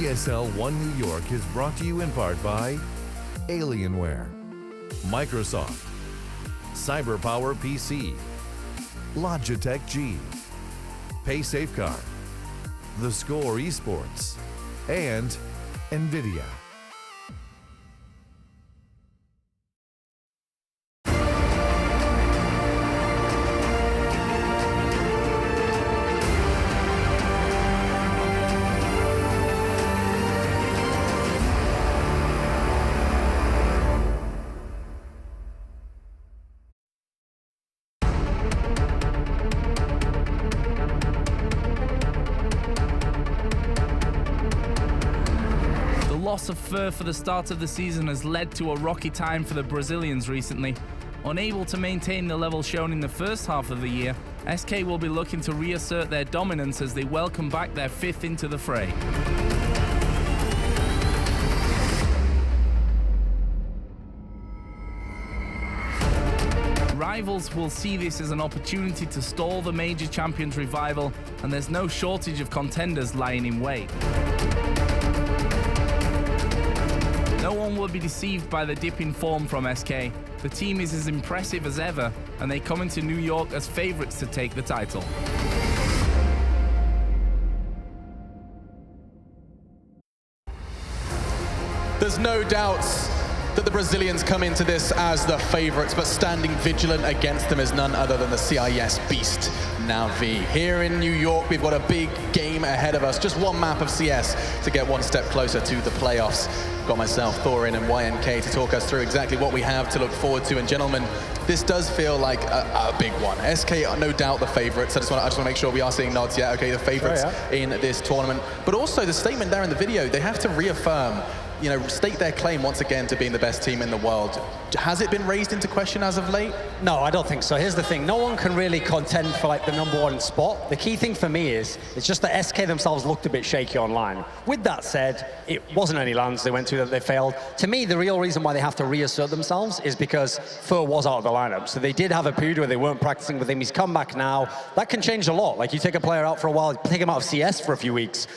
ESL One New York is brought to you in part by Alienware, Microsoft, CyberPower PC, Logitech G, PaySafeCard, The Score Esports, and NVIDIA. The loss of fur for the start of the season has led to a rocky time for the Brazilians recently. Unable to maintain the level shown in the first half of the year, SK will be looking to reassert their dominance as they welcome back their fifth into the fray. Rivals will see this as an opportunity to stall the major champions' revival, and there's no shortage of contenders lying in wait. No one will be deceived by the dip in form from SK. The team is as impressive as ever, and they come into New York as favourites to take the title. There's no doubt that the Brazilians come into this as the favourites, but standing vigilant against them is none other than the CIS beast, NaVi. Here in New York, we've got a big game ahead of us. Just one map of CS to get one step closer to the playoffs. Got myself, Thorin, and YNK to talk us through exactly what we have to look forward to. And gentlemen, this does feel like a big one. SK are no doubt the favourites. I just want to make sure we are seeing nods. Yeah, okay, the favourites in this tournament. But also the statement there in the video, they have to reaffirm, you know, state their claim once again to being the best team in the world. Has it been raised into question as of late? No, I don't think so. Here's the thing. No one can really contend for like the #1 spot. The key thing for me is, it's just that SK themselves looked a bit shaky online. With that said, it wasn't any lands they went to that they failed. To me, the real reason why they have to reassert themselves is because Fur was out of the lineup. So they did have a period where they weren't practicing with him. He's come back now. That can change a lot. Like, you take a player out for a while, take him out of CS for a few weeks,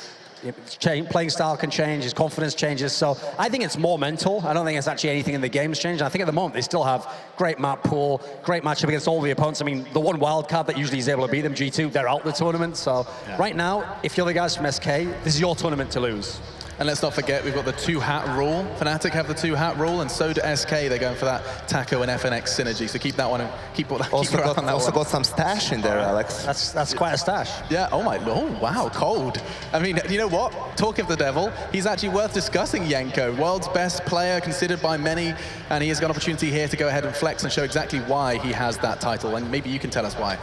playing style can change, his confidence changes. So I think it's more mental. I don't think it's actually anything in the game's changed. I think at the moment they still have great map pool, great matchup against all the opponents. I mean, the one wild card that usually is able to beat them, G2, they're out the tournament. So right now, if you're the guys from SK, this is your tournament to lose. And let's not forget, we've got the two-hat rule. Fnatic have the two-hat rule, and so do SK. They're going for that Taco and FNX synergy. So keep that one, and keep your eye on that one. Got some stash in there, Alex. That's quite a stash. Yeah. Oh wow, cold. I mean, you know what? Talk of the devil, he's actually worth discussing. Yenko, world's best player, considered by many, and he has got an opportunity here to go ahead and flex and show exactly why he has that title. And maybe you can tell us why.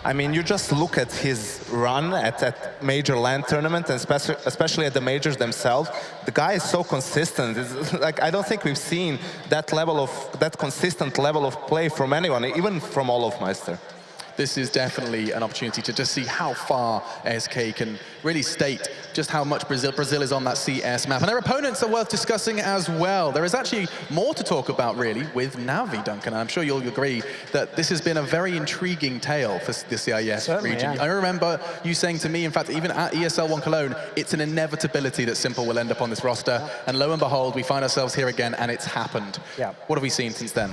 I mean, you just look at his run at that major LAN tournament, and especially at the majors themselves. The guy is so consistent. It's like, I don't think we've seen that consistent level of play from anyone, even from Olofmeister. This is definitely an opportunity to just see how far SK can really state just how much Brazil is on that CS map. And their opponents are worth discussing as well. There is actually more to talk about, really, with NaVi, Duncan. And I'm sure you'll agree that this has been a very intriguing tale for the CIS region. Yeah. I remember you saying to me, in fact, even at ESL One Cologne, it's an inevitability that Simple will end up on this roster. And lo and behold, we find ourselves here again, and it's happened. Yeah. What have we seen since then?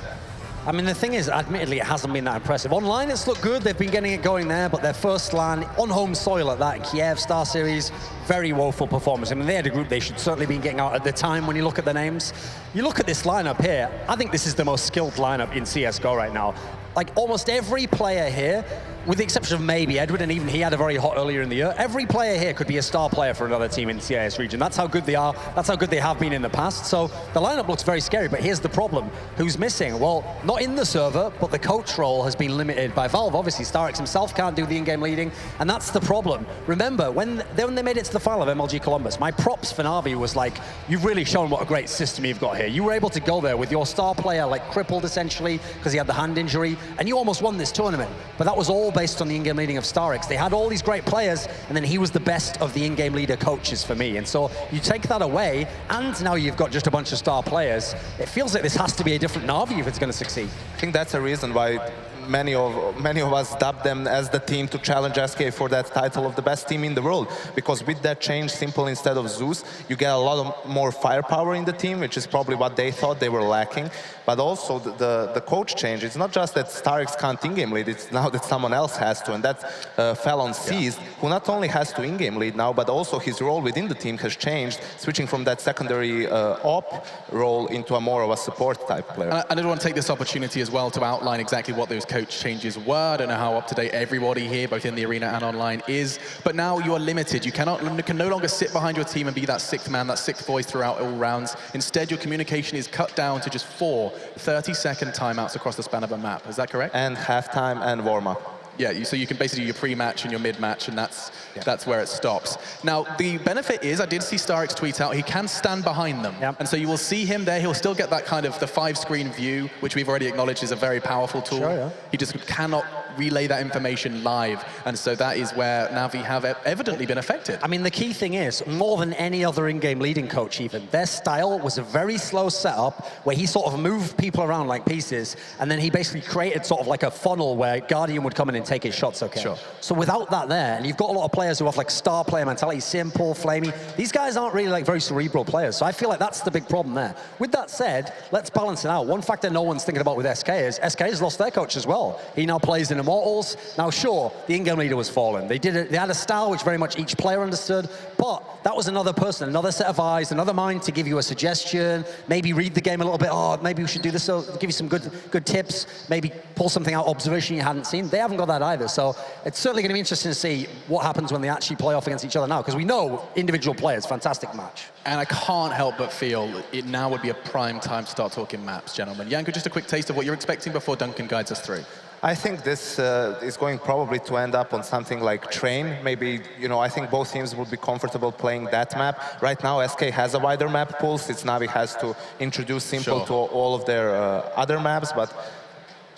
I mean, the thing is, admittedly, it hasn't been that impressive. Online, it's looked good. They've been getting it going there, but their first LAN on home soil at that, in Kiev, Star Series, very woeful performance. I mean, they had a group they should certainly be getting out at the time when you look at the names. You look at this lineup here, I think this is the most skilled lineup in CSGO right now. Like, almost every player here, with the exception of maybe Edward, and even he had a very hot earlier in the year, every player here could be a star player for another team in the CIS region. That's how good they are. That's how good they have been in the past. So the lineup looks very scary, but here's the problem. Who's missing? Well, not in the server, but the coach role has been limited by Valve. Obviously, Starix himself can't do the in-game leading, and that's the problem. Remember, when they made it to the final of MLG Columbus, my props for NaVi was like, you've really shown what a great system you've got here. You were able to go there with your star player like crippled essentially because he had the hand injury, and you almost won this tournament. But that was all based on the in-game leading of Starix. They had all these great players, and then he was the best of the in-game leader coaches for me. And so you take that away, and now you've got just a bunch of star players. It feels like this has to be a different NaVi if it's going to succeed. I think that's a reason why many of us dubbed them as the team to challenge SK for that title of the best team in the world. Because with that change, Simple instead of Zeus, you get a lot more firepower in the team, which is probably what they thought they were lacking. But also the coach change. It's not just that Starix can't in-game lead, it's now that someone else has to, and that fell on Seized, who not only has to in-game lead now, but also his role within the team has changed, switching from that secondary op role into a more of a support type player. And I did want to take this opportunity as well to outline exactly what those coach changes were. I don't know how up-to-date everybody here, both in the arena and online, is, but now you are limited. You can no longer sit behind your team and be that sixth man, that sixth voice throughout all rounds. Instead, your communication is cut down to just 4 30-second timeouts across the span of a map. Is that correct? And halftime and warm-up. Yeah, so you can basically do your pre-match and your mid-match, and that's where it stops. Now, the benefit is, I did see Starix tweet out, he can stand behind them. Yep. And so you will see him there. He'll still get that kind of the 5-screen view, which we've already acknowledged is a very powerful tool. Sure, yeah. He just cannot relay that information live. And so that is where NaVi have evidently been affected. I mean, the key thing is, more than any other in-game leading coach even, their style was a very slow setup where he sort of moved people around like pieces, and then he basically created sort of like a funnel where Guardian would come in and take his shots, okay? Sure. So without that there, and you've got a lot of players who have like star player mentality, Simple, Flamey, these guys aren't really like very cerebral players, so I feel like that's the big problem there. With that said, let's balance it out. One factor no one's thinking about with SK is SK has lost their coach as well. He now plays in Immortals. Now, sure, the in-game leader was fallen. They had a style which very much each player understood, but that was another person, another set of eyes, another mind to give you a suggestion, maybe read the game a little bit, oh, maybe we should do this, so give you some good tips, maybe pull something out, observation you hadn't seen. They haven't got that either, so it's certainly going to be interesting to see what happens when they actually play off against each other now, because we know individual players, fantastic match. And I can't help but feel it now would be a prime time to start talking maps, gentlemen. Janko, just a quick taste of what you're expecting before Duncan guides us through. I think this is going probably to end up on something like Train. Maybe, you know, I think both teams would be comfortable playing that map. Right now, SK has a wider map pool, since NaVi has to introduce Simple to all of their other maps, but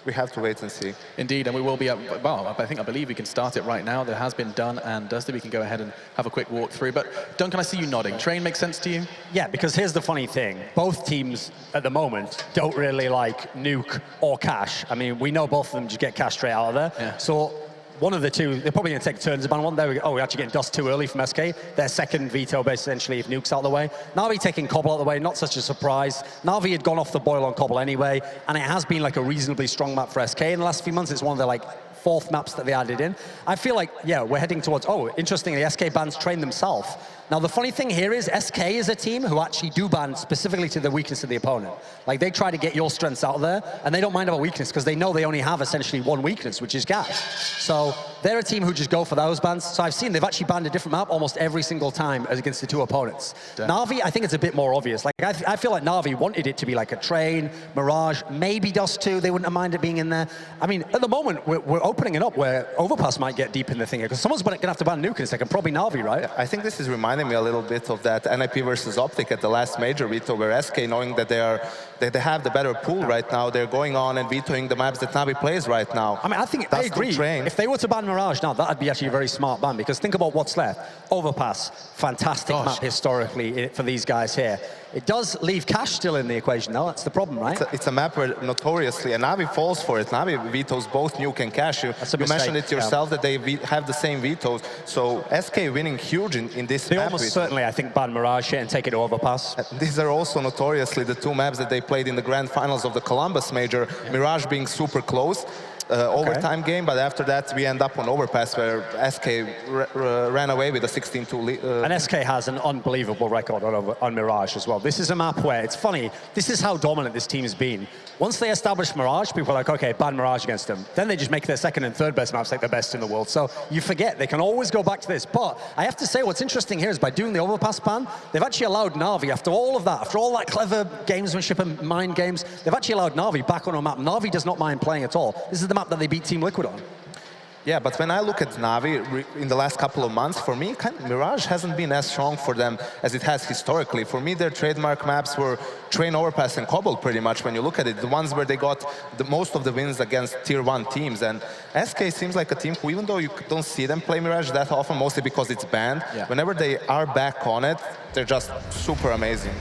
we have to wait and see. Indeed, and we will be, well, I believe we can start it right now. That has been done and dusted. We can go ahead and have a quick walk through. But Duncan, I see you nodding. Train makes sense to you? Yeah, because here's the funny thing. Both teams at the moment don't really like Nuke or Cash. I mean, we know both of them just get Cash straight out of there. Yeah. So one of the two, they're probably going to take turns to ban one. There we go. Oh, we're actually getting Dust too early from SK. Their second veto, essentially, if Nuke's out of the way. NaVi taking Cobble out of the way, not such a surprise. NaVi had gone off the boil on Cobble anyway, and it has been like a reasonably strong map for SK in the last few months. It's one of their like 4th maps that they added in. I feel like, yeah, we're heading towards, oh, interestingly, SK bans Train themselves. Now, the funny thing here is SK is a team who actually do ban specifically to the weakness of the opponent. Like, they try to get your strengths out there, and they don't mind about weakness because they know they only have essentially one weakness, which is Cash. So they're a team who just go for those bans. So I've seen they've actually banned a different map almost every single time against the two opponents. NaVi, I think it's a bit more obvious. Like, I feel like NaVi wanted it to be like a Train, Mirage, maybe Dust 2. They wouldn't have minded being in there. I mean, at the moment, we're opening it up where Overpass might get deep in the thing here, because someone's going to have to ban Nuke in a second, probably NaVi, right? I think this is reminding me a little bit of that NIP versus Optic at the last major veto, where SK, knowing that they have the better pool right now, they're going on and vetoing the maps that NaVi plays right now. I mean, I agree. If they were to ban Mirage now, that'd be actually a very smart ban, because think about what's left. Overpass, fantastic map historically for these guys here. It does leave Cash still in the equation, though. That's the problem, right? It's a map where notoriously, and NaVi falls for it. NaVi vetoes both Nuke and Cash. You mentioned it yourself that they have the same vetoes. So SK winning huge in this they map. They almost certainly, I think, ban Mirage here and take it to Overpass. These are also notoriously the two maps that they played in the grand finals of the Columbus major. Mirage being super close. Overtime game, but after that we end up on Overpass, where SK ran away with a 16-2 lead. And SK has an unbelievable record on Mirage as well. This is a map where, it's funny, this is how dominant this team has been. Once they establish Mirage, people are like, okay, ban Mirage against them. Then they just make their second and third best maps like the best in the world. So you forget, they can always go back to this. But I have to say, what's interesting here is by doing the Overpass ban, they've actually allowed NaVi, after all that clever gamesmanship and mind games, they've actually allowed NaVi back on a map. NaVi does not mind playing at all. This is the map that they beat Team Liquid on. Yeah, but when I look at NaVi in the last couple of months, for me, Mirage hasn't been as strong for them as it has historically. For me, their trademark maps were Train, Overpass, and Cobble, pretty much, when you look at it. The ones where they got most of the wins against Tier 1 teams. And SK seems like a team who, even though you don't see them play Mirage that often, mostly because it's banned, whenever they are back on it, they're just super amazing.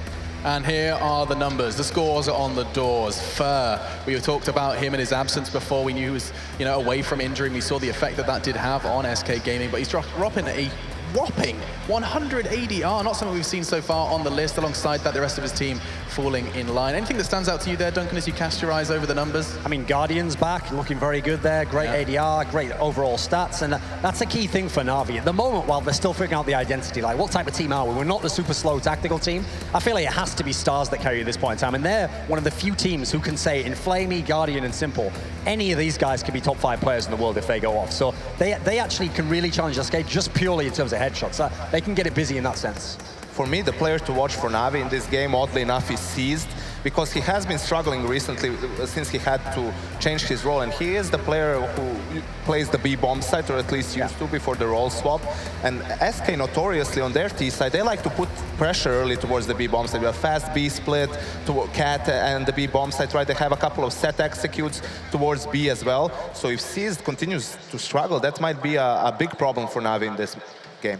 And here are the numbers. The scores are on the doors. Fur, we talked about him and his absence before. We knew he was, away from injury. We saw the effect that did have on SK Gaming, but he's dropping a whopping 100 ADR, not something we've seen so far on the list. Alongside that, the rest of his team falling in line. Anything that stands out to you there, Duncan, as you cast your eyes over the numbers? I mean, Guardian's back, looking very good there. Great ADR, great overall stats, and that's a key thing for Navi. At the moment, while they're still figuring out the identity, like what type of team are we? We're not the super slow tactical team. I feel like it has to be Stars that carry at this point in time, and they're one of the few teams who can say in Flamey, Guardian, and Simple, any of these guys can be top 5 players in the world if they go off. So they actually can really challenge SK just purely in terms of headshots. They can get it busy in that sense. For me, the player to watch for Navi in this game, oddly enough, is Seized, because he has been struggling recently since he had to change his role, and he is the player who plays the B bomb side, or at least used to before the role swap. And SK notoriously on their T side, they like to put pressure early towards the B bomb side. We have fast B split to Cat and the B bomb side, right? They have a couple of set executes towards B as well. So if Seized continues to struggle, that might be a big problem for Navi in this game.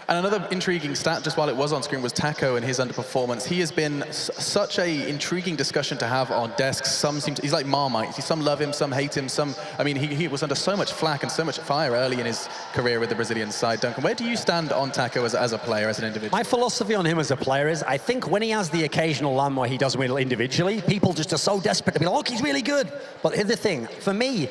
And another intriguing stat, just while it was on screen, was Taco and his underperformance. He has been such a intriguing discussion to have on desks. Some seem to, he's like Marmite. Some love him, some hate him, some, I mean, he was under so much flack and so much fire early in his career with the Brazilian side. Duncan, where do you stand on Taco as a player, as an individual? My philosophy on him as a player is, I think when he has the occasional LAN where he does well individually, people just are so desperate to be like, look, he's really good. But here's the thing, for me,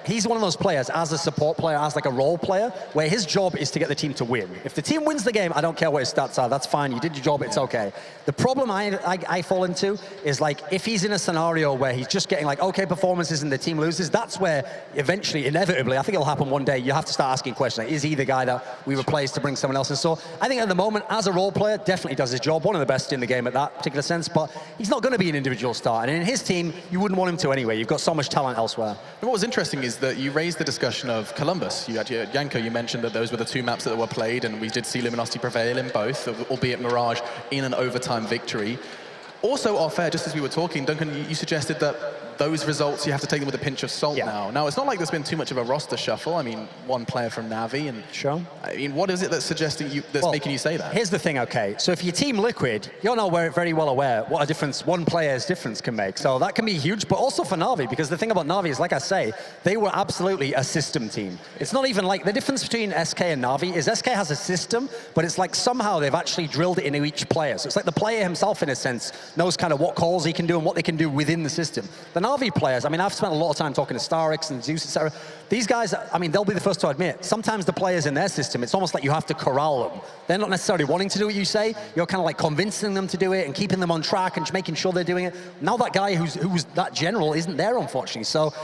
he's one of those players, as a support player, as like a role player, where his job is to get the team to win. If the team wins the game, I don't care what his stats are, that's fine, you did your job, it's okay. The problem I fall into is like, if he's in a scenario where he's just getting like okay performances and the team loses, that's where eventually, inevitably, I think it'll happen one day, you have to start asking questions, like, is he the guy that we replace to bring someone else in? So I think at the moment, as a role player, definitely does his job, one of the best in the game at that particular sense, but he's not going to be an individual star, and in his team, you wouldn't want him to anyway, you've got so much talent elsewhere. And what was interesting is that you raised the discussion of Columbus. You had Yanko, you mentioned that those were the 2 maps that were played, and we did see Luminosity prevail in both, albeit Mirage in an overtime victory. Also off air, just as we were talking, Duncan, you suggested that those results, you have to take them with a pinch of salt now. Now, it's not like there's been too much of a roster shuffle. I mean, one player from NaVi, and I mean, what is it that's suggesting that's making you say that? Here's the thing, okay, so if you team Liquid, you're now very well aware what a difference one player's difference can make. So that can be huge, but also for NaVi, because the thing about NaVi is, like I say, they were absolutely a system team. It's not even like, the difference between SK and NaVi is SK has a system, but it's like somehow they've actually drilled it into each player. So it's like the player himself, in a sense, knows kind of what calls he can do and what they can do within the system. The NaVi players, I mean, I've spent a lot of time talking to Starix and Zeus, etc. These guys, I mean, they'll be the first to admit, sometimes the players in their system, it's almost like you have to corral them. They're not necessarily wanting to do what you say, you're kind of like convincing them to do it and keeping them on track and making sure they're doing it. Now that guy who's that general isn't there, unfortunately. So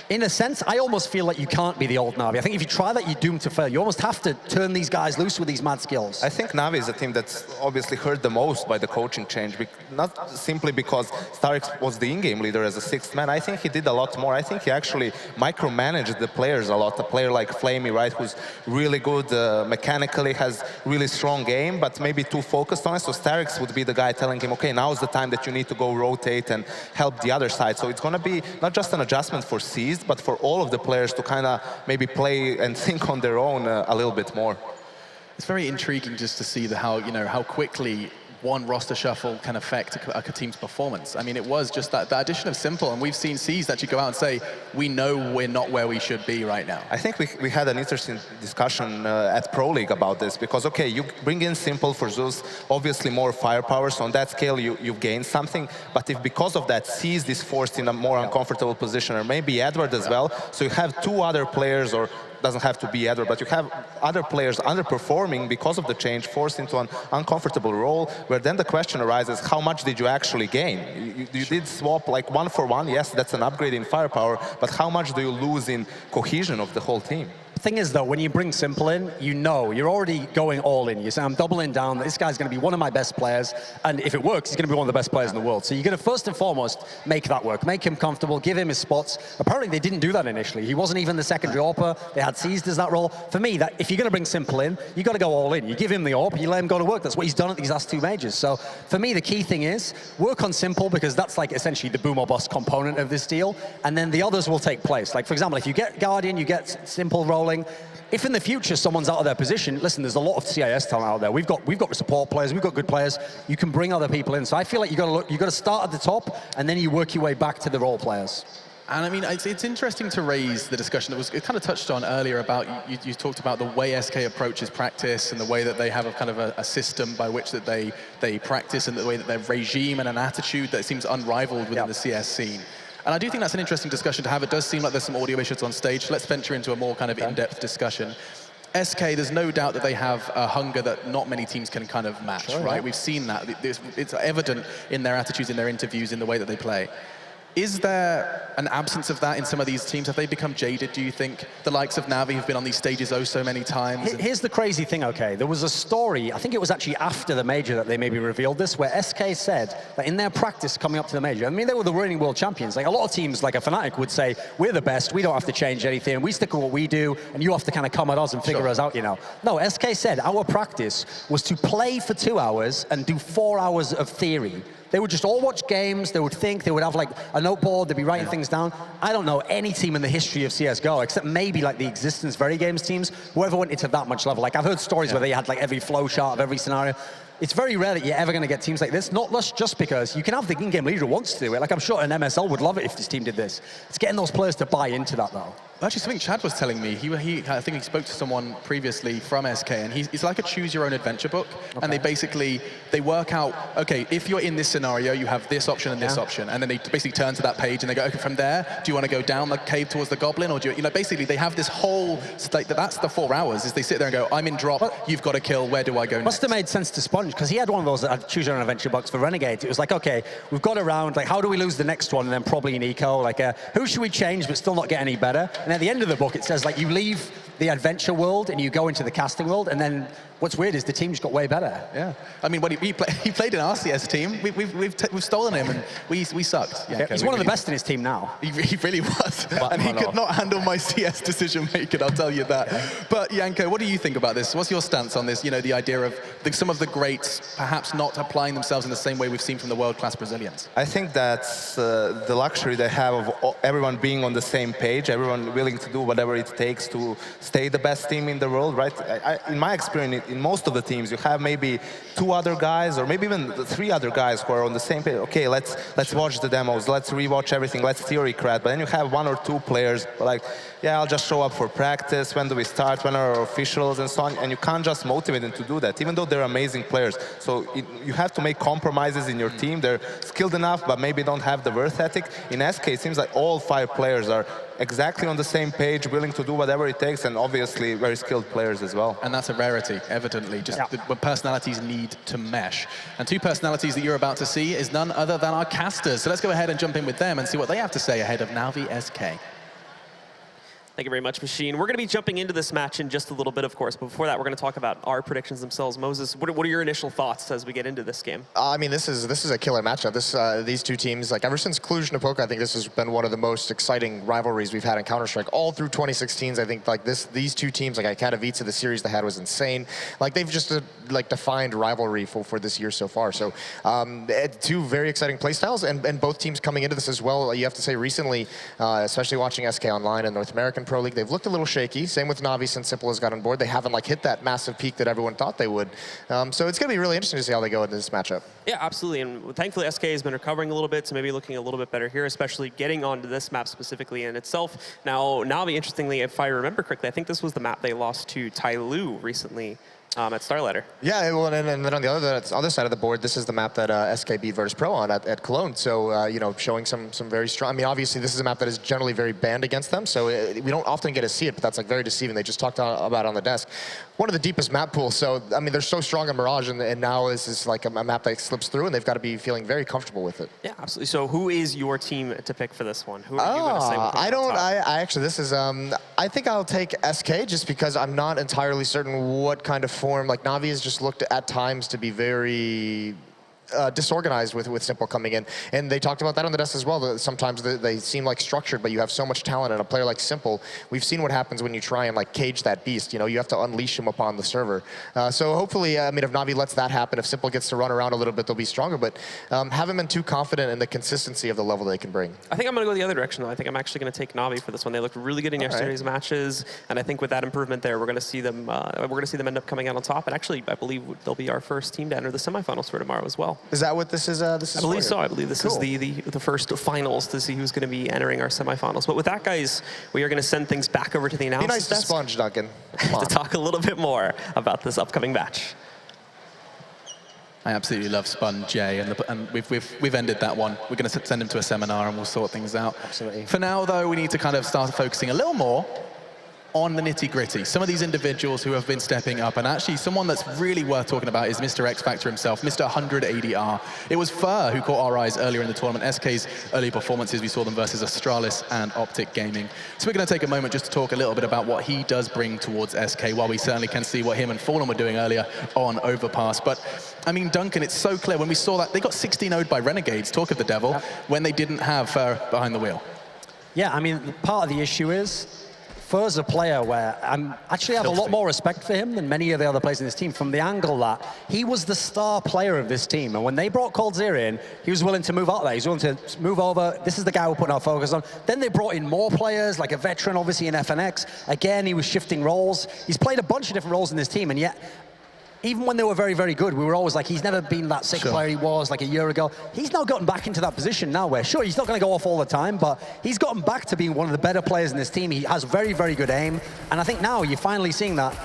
in a sense, I almost feel like you can't be the old NaVi. I think if you try that, you're doomed to fail. You almost have to turn these guys loose with these mad skills. I think NaVi is a team that's obviously hurt the most by the coaching change. Not simply because Starix was the in-game leader as a 6th man. I think he did a lot more. I think he actually micromanaged the players a lot. A player like Flamey, right, who's really good mechanically, has really strong game, but maybe too focused on it. So Starix would be the guy telling him, okay, now is the time that you need to go rotate and help the other side. So it's going to be not just an adjustment for Seized, but for all of the players to kind of maybe play and think on their own a little bit more. It's very intriguing just to see how quickly one roster shuffle can affect a team's performance. I mean, it was just that addition of Simple, and we've seen Seized actually go out and say, we know we're not where we should be right now. I think we had an interesting discussion at Pro League about this, because, okay, you bring in Simple for Zeus, obviously more firepower, so on that scale you've gained something, but if because of that Seized is forced in a more uncomfortable position, or maybe Edward as well, so you have 2 other players, or doesn't have to be Edward, but you have other players underperforming because of the change, forced into an uncomfortable role, where then the question arises, how much did you actually gain? You did swap like 1 for 1, yes, that's an upgrade in firepower, but how much do you lose in cohesion of the whole team? The thing is, though, when you bring Simple in, you know, you're already going all in. You say, I'm doubling down, this guy's going to be one of my best players, and if it works, he's going to be one of the best players in the world. So you're going to first and foremost make that work, make him comfortable, give him his spots. Apparently, they didn't do that initially. He wasn't even the secondary AWPer. They had Seized as that role. For me, that if you're going to bring Simple in, you got to go all in. You give him the AWP, you let him go to work. That's what he's done at these last 2 majors. So for me, the key thing is work on Simple, because that's like essentially the boom or bust component of this deal, and then the others will take place. Like, for example, if you get Guardian, you get Simple rolling, rolling. If in the future someone's out of their position, listen, there's a lot of CIS talent out there. We've got support players, we've got good players. You can bring other people in. So I feel like you got to start at the top, and then you work your way back to the role players. And I mean, it's interesting to raise the discussion that was kind of touched on earlier about, you talked about the way SK approaches practice and the way that they have a kind of a system by which that they practice, and the way that their regime and an attitude that seems unrivaled within the CS scene. And I do think that's an interesting discussion to have. It does seem like there's some audio issues on stage. Let's venture into a more kind of in-depth discussion. SK, there's no doubt that they have a hunger that not many teams can kind of match, right? We've seen that. It's evident in their attitudes, in their interviews, in the way that they play. Is there an absence of that in some of these teams? Have they become jaded, do you think? The likes of NaVi have been on these stages so many times. Here's the crazy thing, okay? There was a story, I think it was actually after the major that they maybe revealed this, where SK said that in their practice coming up to the major, I mean, they were the reigning world champions. Like, a lot of teams, like a Fnatic, would say, we're the best, we don't have to change anything, we stick with what we do, and you have to kind of come at us and figure us out, you know? No, SK said our practice was to play for 2 hours and do 4 hours of theory. They would just all watch games, they would think, they would have like a noteboard, they'd be writing things down. I don't know any team in the history of CSGO, except maybe like the Existence Very Games teams, whoever went into that much level. Like, I've heard stories where they had like every flow chart of every scenario. It's very rare that you're ever going to get teams like this, not just because you can have the in-game leader who wants to do it. Like, I'm sure an MSL would love it if this team did this. It's getting those players to buy into that, though. Actually, something Chad was telling me, I think he spoke to someone previously from SK, and it's like a choose-your-own-adventure book, and they work out, okay, if you're in this scenario, you have this option and this option, and then they basically turn to that page and they go, okay, from there, do you want to go down the cave towards the goblin, or do you know, basically they have this whole, that's the 4 hours, is they sit there and go, I'm in drop, you've got to kill, where do I go next? Must have made sense to Sponge, because he had one of those choose-your-own-adventure books for Renegade. It was like, okay, we've got around, like, how do we lose the next one, and then probably an eco, like, who should we change but still not get any better? And at the end of the book, it says, like, you leave the adventure world and you go into the casting world, and then what's weird is the team just got way better. Yeah, I mean, he played in our CS team. We've stolen him, and we sucked. Yeah, he's one of the best in his team now. He really was, and he could not handle my CS decision making. I'll tell you that. But Janko, what do you think about this? What's your stance on this? You know, the idea of some of the greats perhaps not applying themselves in the same way we've seen from the world-class Brazilians. I think that's the luxury they have of everyone being on the same page, everyone willing to do whatever it takes to stay the best team in the world, right? In my experience, in most of the teams, you have maybe 2 other guys, or maybe even 3 other guys who are on the same page. Okay, let's watch the demos, let's rewatch everything, let's theory crat. But then you have 1 or 2 players like, yeah, I'll just show up for practice, when do we start, when are our officials, and so on. And you can't just motivate them to do that, even though they're amazing players. So you have to make compromises in your team. They're skilled enough, but maybe don't have the worth ethic. In SK, it seems like all 5 players are exactly on the same page, willing to do whatever it takes, and obviously very skilled players as well. And that's a rarity, evidently, just when personalities need to mesh. And 2 personalities that you're about to see is none other than our casters. So let's go ahead and jump in with them and see what they have to say ahead of NaVi SK. Thank you very much, Machine. We're going to be jumping into this match in just a little bit, of course. But before that, we're going to talk about our predictions themselves. Moses, what are your initial thoughts as we get into this game? I mean, this is a killer matchup. These 2 teams, like, ever since Cluj and Apoka, I think this has been one of the most exciting rivalries we've had in Counter-Strike. All through 2016s, I think, like, these 2 teams, like, Katowice, the series they had was insane. Like, they've just like defined rivalry for this year so far. So 2 very exciting playstyles, and both teams coming into this as well. You have to say recently, especially watching SK Online and North American Pro League, they've looked a little shaky. Same with NaVi since Simple has got on board. They haven't like hit that massive peak that everyone thought they would. So it's going to be really interesting to see how they go into this matchup. Yeah, absolutely. And thankfully, SK has been recovering a little bit, so maybe looking a little bit better here, especially getting onto this map specifically in itself. Now, NaVi, interestingly, if I remember correctly, I think this was the map they lost to Tyloo recently. At Starlighter. Yeah, well, and then on the other side of the board, this is the map that SK beat Virtus Pro on at Cologne. So, you know, showing some very strong. I mean, obviously, this is a map that is generally very banned against them, so we don't often get to see it, but that's like very deceiving. They just talked about it on the desk. One of the deepest map pools. So, I mean, they're so strong in Mirage, and now this is like a map that slips through, and they've got to be feeling very comfortable with it. Yeah, absolutely. So, who is your team to pick for this one? Who are you going to say? I actually, this is, I think I'll take SK just because I'm not entirely certain what kind of form, like NaVi has just looked at times to be very disorganized with Simple coming in. And they talked about that on the desk as well, that sometimes they seem like structured, but you have so much talent, and a player like Simple, we've seen what happens when you try and like cage that beast. You know, you have to unleash him upon the server. So hopefully, I mean, if NaVi lets that happen, if Simple gets to run around a little bit, they'll be stronger, but haven't been too confident in the consistency of the level they can bring. I think I'm going to go the other direction, though. I think I'm actually going to take NaVi for this one. They looked really good in yesterday's matches, and I think with that improvement there, we're going to see them end up coming out on top. And actually, I believe they'll be our first team to enter the semifinals for tomorrow as well. Is that what this is? I believe so. I believe this is the first finals to see who's going to be entering our semifinals. But with that, guys, we are going to send things back over to the announcers. Be nice to Sponge, Duncan. to talk a little bit more about this upcoming match. I absolutely love Spun, Jay, and we've ended that one. We're going to send him to a seminar and we'll sort things out. Absolutely. For now, though, we need to kind of start focusing a little more on the nitty-gritty. Some of these individuals who have been stepping up, and actually someone that's really worth talking about is Mr. X Factor himself, Mr. 180R. It was Fur who caught our eyes earlier in the tournament. SK's early performances, we saw them versus Astralis and Optic Gaming. So we're going to take a moment just to talk a little bit about what he does bring towards SK, while we certainly can see what him and Fallen were doing earlier on Overpass. But I mean, Duncan, it's so clear when we saw that they got 16-0'd by Renegades, talk of the devil, when they didn't have Fur behind the wheel. Yeah, I mean, part of the issue is Fur's a player where I actually have a lot more respect for him than many of the other players in this team, from the angle that he was the star player of this team. And when they brought Coldzera in, he was willing to move out there. He was willing to move over. This is the guy we're putting our focus on. Then they brought in more players, like a veteran, obviously, in FNX. Again, he was shifting roles. He's played a bunch of different roles in this team, and yet, even when they were very, very good, we were always like, he's never been that sick player he was like a year ago. He's now gotten back into that position now where, sure, he's not going to go off all the time, but he's gotten back to being one of the better players in this team. He has very, very good aim. And I think now you're finally seeing that.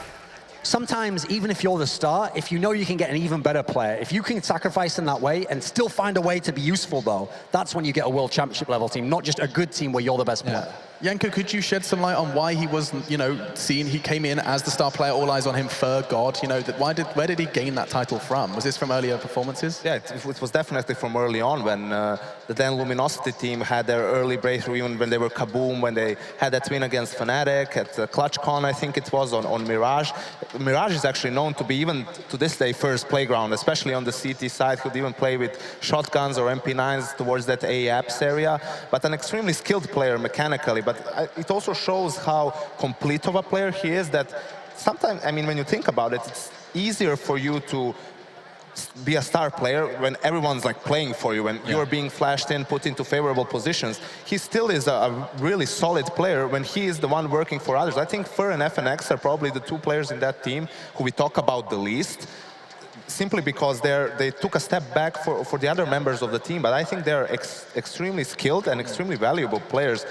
Sometimes, even if you're the star, if you know you can get an even better player, if you can sacrifice in that way and still find a way to be useful, though, that's when you get a World Championship level team, not just a good team where you're the best player. Yanko, could you shed some light on why he wasn't, you know, seen? He came in as the star player, all eyes on him, Fur God. You know, where did he gain that title from? Was this from earlier performances? Yeah, it was definitely from early on when the then Luminosity team had their early breakthrough, even when they were Kaboom, when they had that win against Fnatic at ClutchCon, I think it was, on Mirage. Mirage is actually known to be, even to this day, first playground, especially on the CT side. Could even play with shotguns or MP9s towards that A-apps area, but an extremely skilled player mechanically. But it also shows how complete of a player he is, that sometimes, I mean, when you think about it, it's easier for you to be a star player when everyone's like playing for you, when you're being flashed in, put into favorable positions. He still is a really solid player when he is the one working for others. I think Fur and FNX are probably the two players in that team who we talk about the least, simply because they took a step back for the other members of the team. But I think they're extremely skilled and extremely valuable players.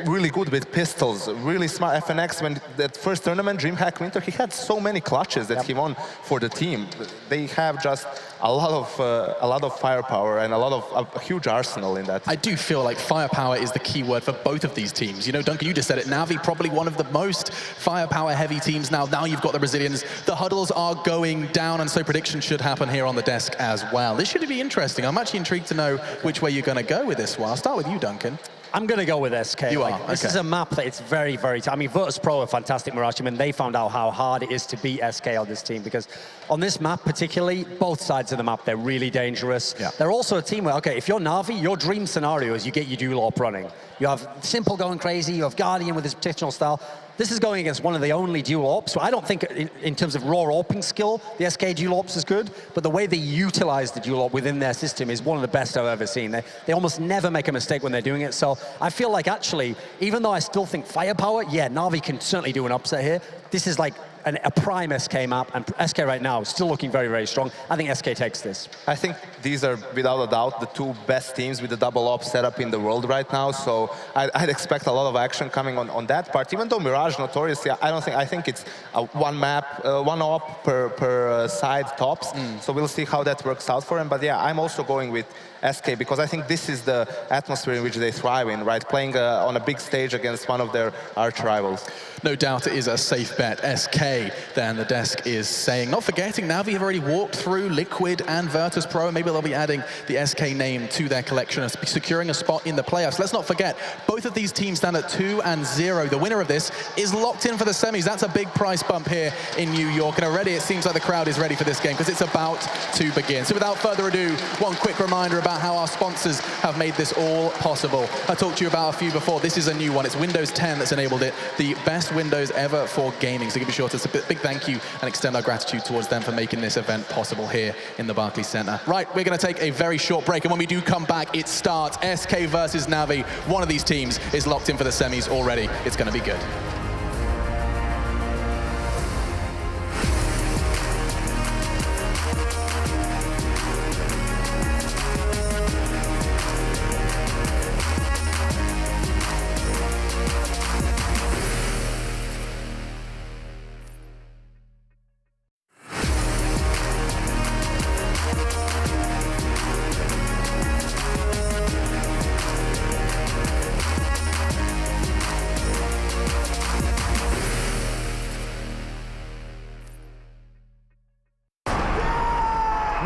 Really good with pistols, really smart. FNX, when that first tournament, DreamHack Winter, he had so many clutches that he won for the team. They have just a lot of firepower and a huge arsenal in that. I do feel like firepower is the key word for both of these teams. You know, Duncan, you just said it. NaVi, probably one of the most firepower-heavy teams now. Now you've got the Brazilians. The huddles are going down, and so predictions should happen here on the desk as well. This should be interesting. I'm actually intrigued to know which way you're going to go with this one. I'll start with you, Duncan. I'm going to go with SK. You are? This okay. is a map that it's very, very tough. I mean, Virtus Pro are fantastic Mirage team, and they found out how hard it is to beat SK on this team, because on this map particularly, both sides of the map, they're really dangerous. Yeah. They're also a team where, okay, if you're NaVi, your dream scenario is you get your dual op running. You have Simple going crazy, you have Guardian with his positional style. This is going against one of the only dual ops. So I don't think in terms of raw opping skill, the SK dual ops is good, but the way they utilize the dual op within their system is one of the best I've ever seen. They almost never make a mistake when they're doing it. So I feel like actually, even though I still think firepower, yeah, NaVi can certainly do an upset here. This is like a prime SK map, and SK right now is still looking very, very strong. I think SK takes this. I think these are, without a doubt, the two best teams with the double op setup in the world right now, so I'd expect a lot of action coming on that part. Even though Mirage, notoriously, I think it's one map, one op per side tops, so we'll see how that works out for him. But yeah, I'm also going with SK, because I think this is the atmosphere in which they thrive in, right? Playing on a big stage against one of their arch rivals. No doubt it is a safe bet. SK, then the desk is saying. Not forgetting, NaVi have already walked through Liquid and Virtus Pro, and maybe they'll be adding the SK name to their collection and securing a spot in the playoffs. Let's not forget, both of these teams stand at 2-0. The winner of this is locked in for the semis. That's a big price bump here in New York, and already it seems like the crowd is ready for this game because it's about to begin. So without further ado, one quick reminder about how our sponsors have made this all possible. I talked to you about a few before. This is a new one. It's Windows 10 that's enabled it. The best Windows ever for gaming. So give me sure to a big thank you and extend our gratitude towards them for making this event possible here in the Barclays Center. Right, we're going to take a very short break, and when we do come back, it starts SK versus NaVi. One of these teams is locked in for the semis already. It's going to be good.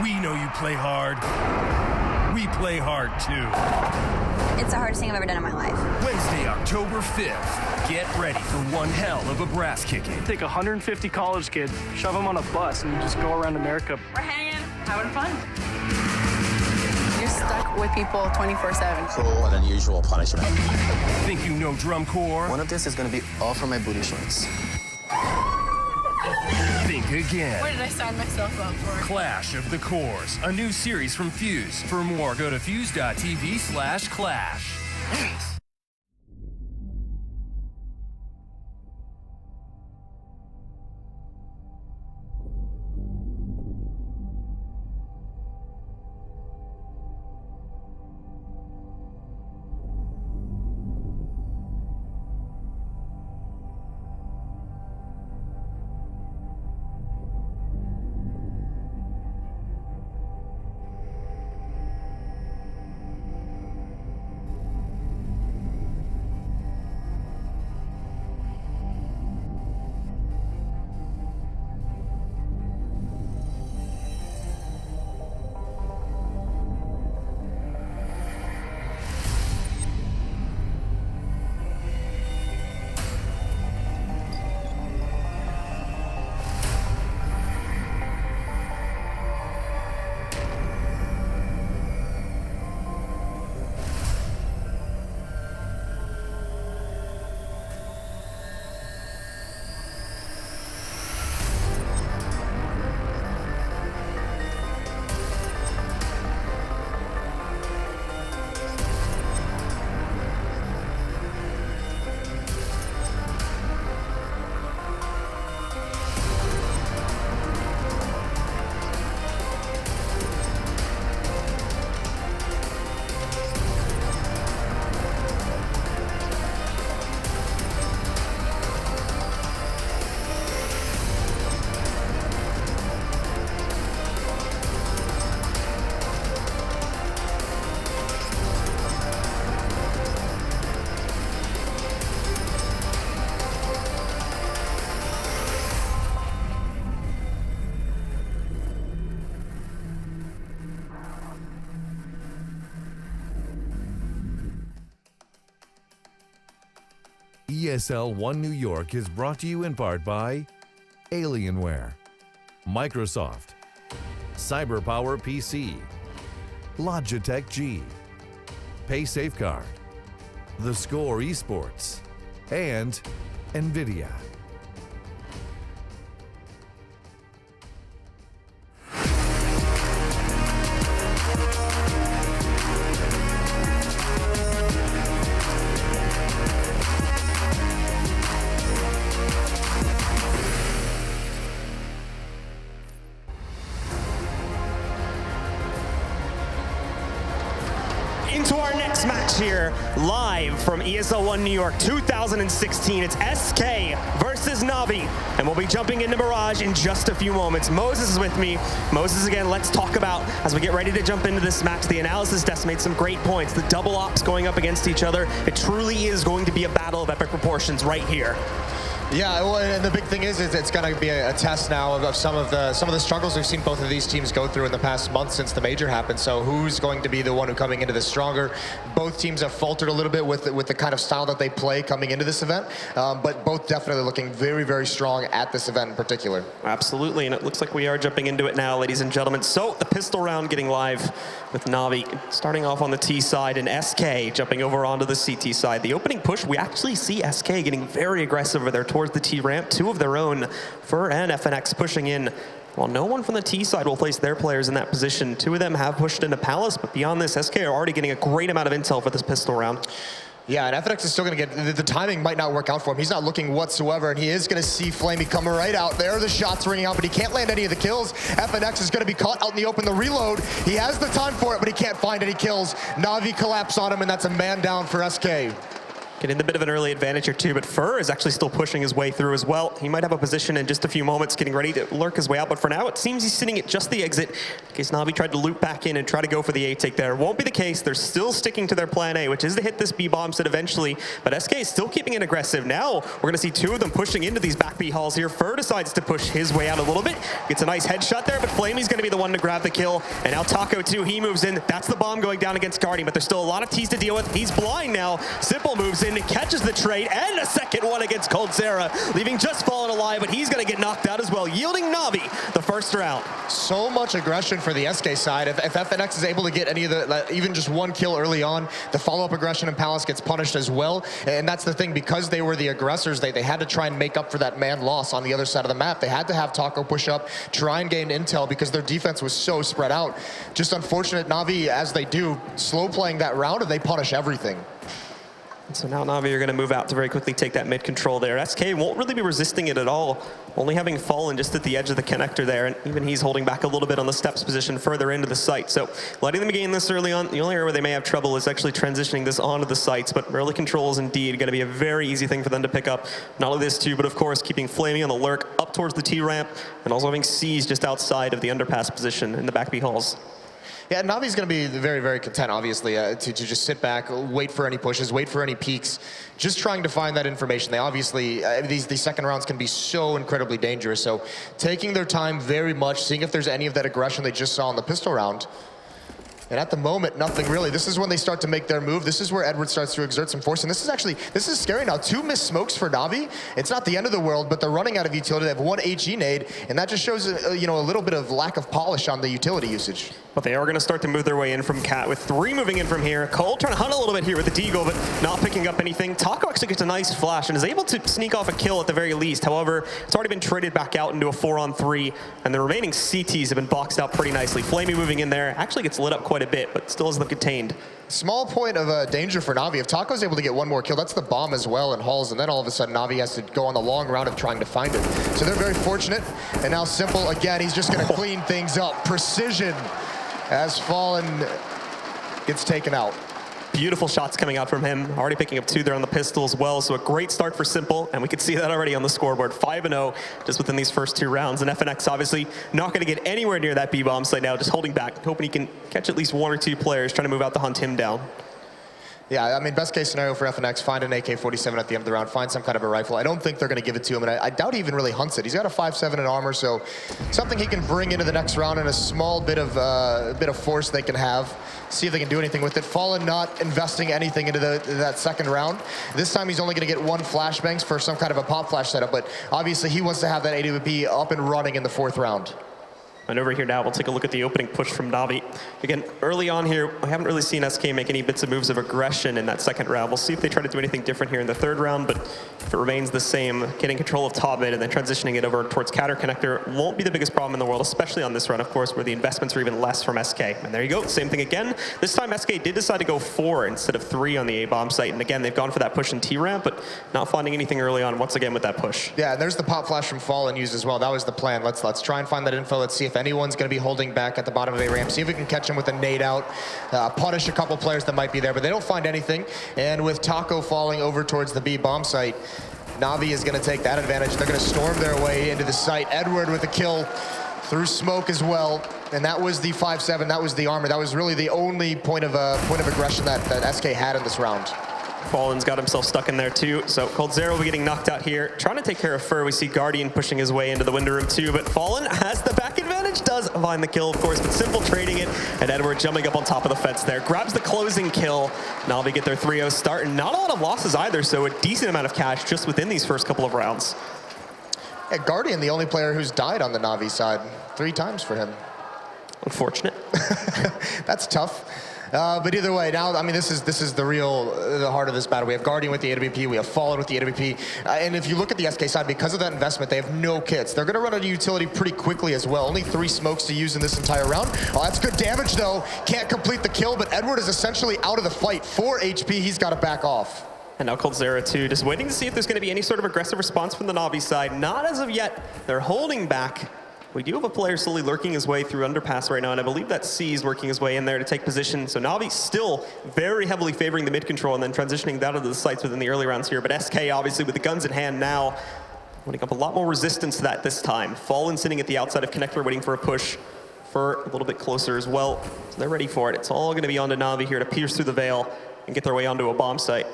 We know you play hard. We play hard too. It's the hardest thing I've ever done in my life. Wednesday, October 5th. Get ready for one hell of a brass kicking. Take 150 college kids, shove them on a bus, and just go around America. We're hanging, having fun. You're stuck with people 24/7. Cruel and unusual punishment. Think you know drum corps? One of this is going to be all for my booty shorts. Think again. What did I sign myself up for? Clash of the Cores, a new series from Fuse. For more, go to fuse.tv/clash. ESL One New York is brought to you in part by Alienware, Microsoft, CyberPower PC, Logitech G, Pay Safeguard, The Score Esports, and NVIDIA. Into our next next match here, live from ESL One New York 2016. It's SK versus NaVi, and we'll be jumping into Mirage in just a few moments. Moses is with me. Moses, again, let's talk about, as we get ready to jump into this match, the analysis desk made some great points. The double ops going up against each other. It truly is going to be a battle of epic proportions right here. Yeah, well, and the big thing is it's going to be a test now of some of the struggles we've seen both of these teams go through in the past month since the major happened. So who's going to be the one who coming into this stronger? Both teams have faltered a little bit with the kind of style that they play coming into this event, but both definitely looking very, very strong at this event in particular. Absolutely, and it looks like we are jumping into it now, ladies and gentlemen. So the pistol round getting live with NaVi starting off on the T side and SK jumping over onto the CT side. The opening push, we actually see SK getting very aggressive over there towards the T ramp. Two of their own, Fur and FNX pushing in. While no one from the T side will place their players in that position. Two of them have pushed into Palace, but beyond this, SK are already getting a great amount of intel for this pistol round. Yeah, and FNX is still going to get, the timing might not work out for him. He's not looking whatsoever, and he is going to see Flamey coming right out there. The shots ringing out, but he can't land any of the kills. FNX is going to be caught out in the open, the reload. He has the time for it, but he can't find any kills. NaVi collapse on him, and that's a man down for SK. Getting a bit of an early advantage here too, but Fur is actually still pushing his way through as well. He might have a position in just a few moments, getting ready to lurk his way out, but for now it seems he's sitting at just the exit in case NaVi tried to loop back in and try to go for the A take there. Won't be the case. They're still sticking to their plan A, which is to hit this B bomb set eventually, but SK is still keeping it aggressive. Now we're going to see two of them pushing into these back B halls here. Fur decides to push his way out a little bit, gets a nice headshot there, but Flamey's going to be the one to grab the kill, and now Taco too, he moves in. That's the bomb going down against Guardian, but there's still a lot of T's to deal with. He's blind now. Simple moves in, catches the trade, and a second one against Coldzera, leaving Just Fallen alive, but he's going to get knocked out as well, yielding NaVi the first round. So much aggression for the SK side. If FNX is able to get any of the, even just one kill early on, the follow-up aggression in Palace gets punished as well. And that's the thing, because they were the aggressors, they had to try and make up for that man loss on the other side of the map. They had to have Taco push up, try and gain intel because their defense was so spread out. Just unfortunate, NaVi, as they do, slow playing that round, and they punish everything. So now NaVi are going to move out to very quickly take that mid control there. SK won't really be resisting it at all, only having fallen just at the edge of the connector there, and even he's holding back a little bit on the steps position further into the site. So letting them gain this early on, the only area where they may have trouble is actually transitioning this onto the sites, but early control is indeed going to be a very easy thing for them to pick up. Not only this too, but of course keeping Flamey on the lurk up towards the T ramp, and also having C's just outside of the underpass position in the back B halls. Yeah, NaVi's going to be very, very content, obviously, to just sit back, wait for any pushes, wait for any peaks, just trying to find that information. They obviously, these second rounds can be so incredibly dangerous, so taking their time very much, seeing if there's any of that aggression they just saw in the pistol round. And at the moment, nothing really. This is when they start to make their move. This is where Edward starts to exert some force. And this is scary now. 2 missed smokes for NaVi. It's not the end of the world, but they're running out of utility. They have 1 HE nade, and that just shows a little bit of lack of polish on the utility usage. But they are going to start to move their way in from Cat, with 3 moving in from here. Cole trying to hunt a little bit here with the Deagle, but not picking up anything. Taco actually gets a nice flash and is able to sneak off a kill at the very least. However, it's already been traded back out into a 4-on-3, and the remaining CTs have been boxed out pretty nicely. Flamey moving in there, actually gets lit up quite a bit, but still has them contained. Small point of danger for NaVi. If Taco's able to get 1 more kill, that's the bomb as well in halls, and then all of a sudden NaVi has to go on the long round of trying to find it. So they're very fortunate, and now Simple, again, he's just going to clean things up. Precision as Fallen gets taken out. Beautiful shots coming out from him. Already picking up 2 there on the pistol as well. So a great start for Simple, and we can see that already on the scoreboard. 5-0 just within these first 2 rounds. And FNX obviously not going to get anywhere near that B-bomb site now, just holding back, hoping he can catch at least 1 or 2 players trying to move out to hunt him down. Yeah, I mean, best case scenario for FNX, find an AK-47 at the end of the round, find some kind of a rifle. I don't think they're going to give it to him, and I doubt he even really hunts it. He's got a 5.7 in armor, so something he can bring into the next round and a small bit of force they can have. See if they can do anything with it. Fallen not investing anything into that second round. This time he's only going to get 1 flashbangs for some kind of a pop flash setup, but obviously he wants to have that AWP up and running in the 4th round. And over here now, we'll take a look at the opening push from NaVi. Again, early on here, we haven't really seen SK make any bits of moves of aggression in that second round. We'll see if they try to do anything different here in the 3rd round, but if it remains the same, getting control of top mid and then transitioning it over towards counter connector won't be the biggest problem in the world, especially on this run, of course, where the investments are even less from SK. And there you go, same thing again. This time SK did decide to go 4 instead of 3 on the A-bomb site, and again, they've gone for that push in T-ramp, but not finding anything early on once again with that push. Yeah, and there's the pop flash from Fallen used as well. That was the plan. Let's try and find that info. Let's see if anyone's going to be holding back at the bottom of a ramp. See if we can catch him with a nade out, punish a couple players that might be there, but they don't find anything. And with Taco falling over towards the B bomb site, NaVi is going to take that advantage. They're going to storm their way into the site. Edward with a kill through smoke as well. And that was the 5-7, that was the armor. That was really the only point of aggression that SK had in this round. Fallen's got himself stuck in there too, so coldzera will be getting knocked out here. Trying to take care of Fur. We see Guardian pushing his way into the window room too, but Fallen has the back advantage, does find the kill, of course, but Simple trading it, and Edward jumping up on top of the fence there. Grabs the closing kill. NaVi get their 3-0 start, and not a lot of losses either, so a decent amount of cash just within these first couple of rounds. Yeah, Guardian, the only player who's died on the NaVi side, 3 times for him. Unfortunate. That's tough. But either way, now, I mean, this is the heart of this battle. We have Guardian with the AWP, we have Fallen with the AWP, and if you look at the SK side, because of that investment, they have no kits. They're going to run out of utility pretty quickly as well. Only 3 smokes to use in this entire round. Oh, that's good damage, though. Can't complete the kill, but Edward is essentially out of the fight. 4 HP, he's got to back off. And now coldzera too, just waiting to see if there's going to be any sort of aggressive response from the NaVi side. Not as of yet. They're holding back. We do have a player slowly lurking his way through underpass right now, and I believe that C is working his way in there to take position. So NaVi still very heavily favoring the mid control and then transitioning that into the sites within the early rounds here. But SK obviously with the guns in hand now, putting up a lot more resistance to that this time. Fallen sitting at the outside of connector waiting for a push. For a little bit closer as well. So they're ready for it. It's all going to be onto NaVi here to pierce through the veil and get their way onto a bomb site.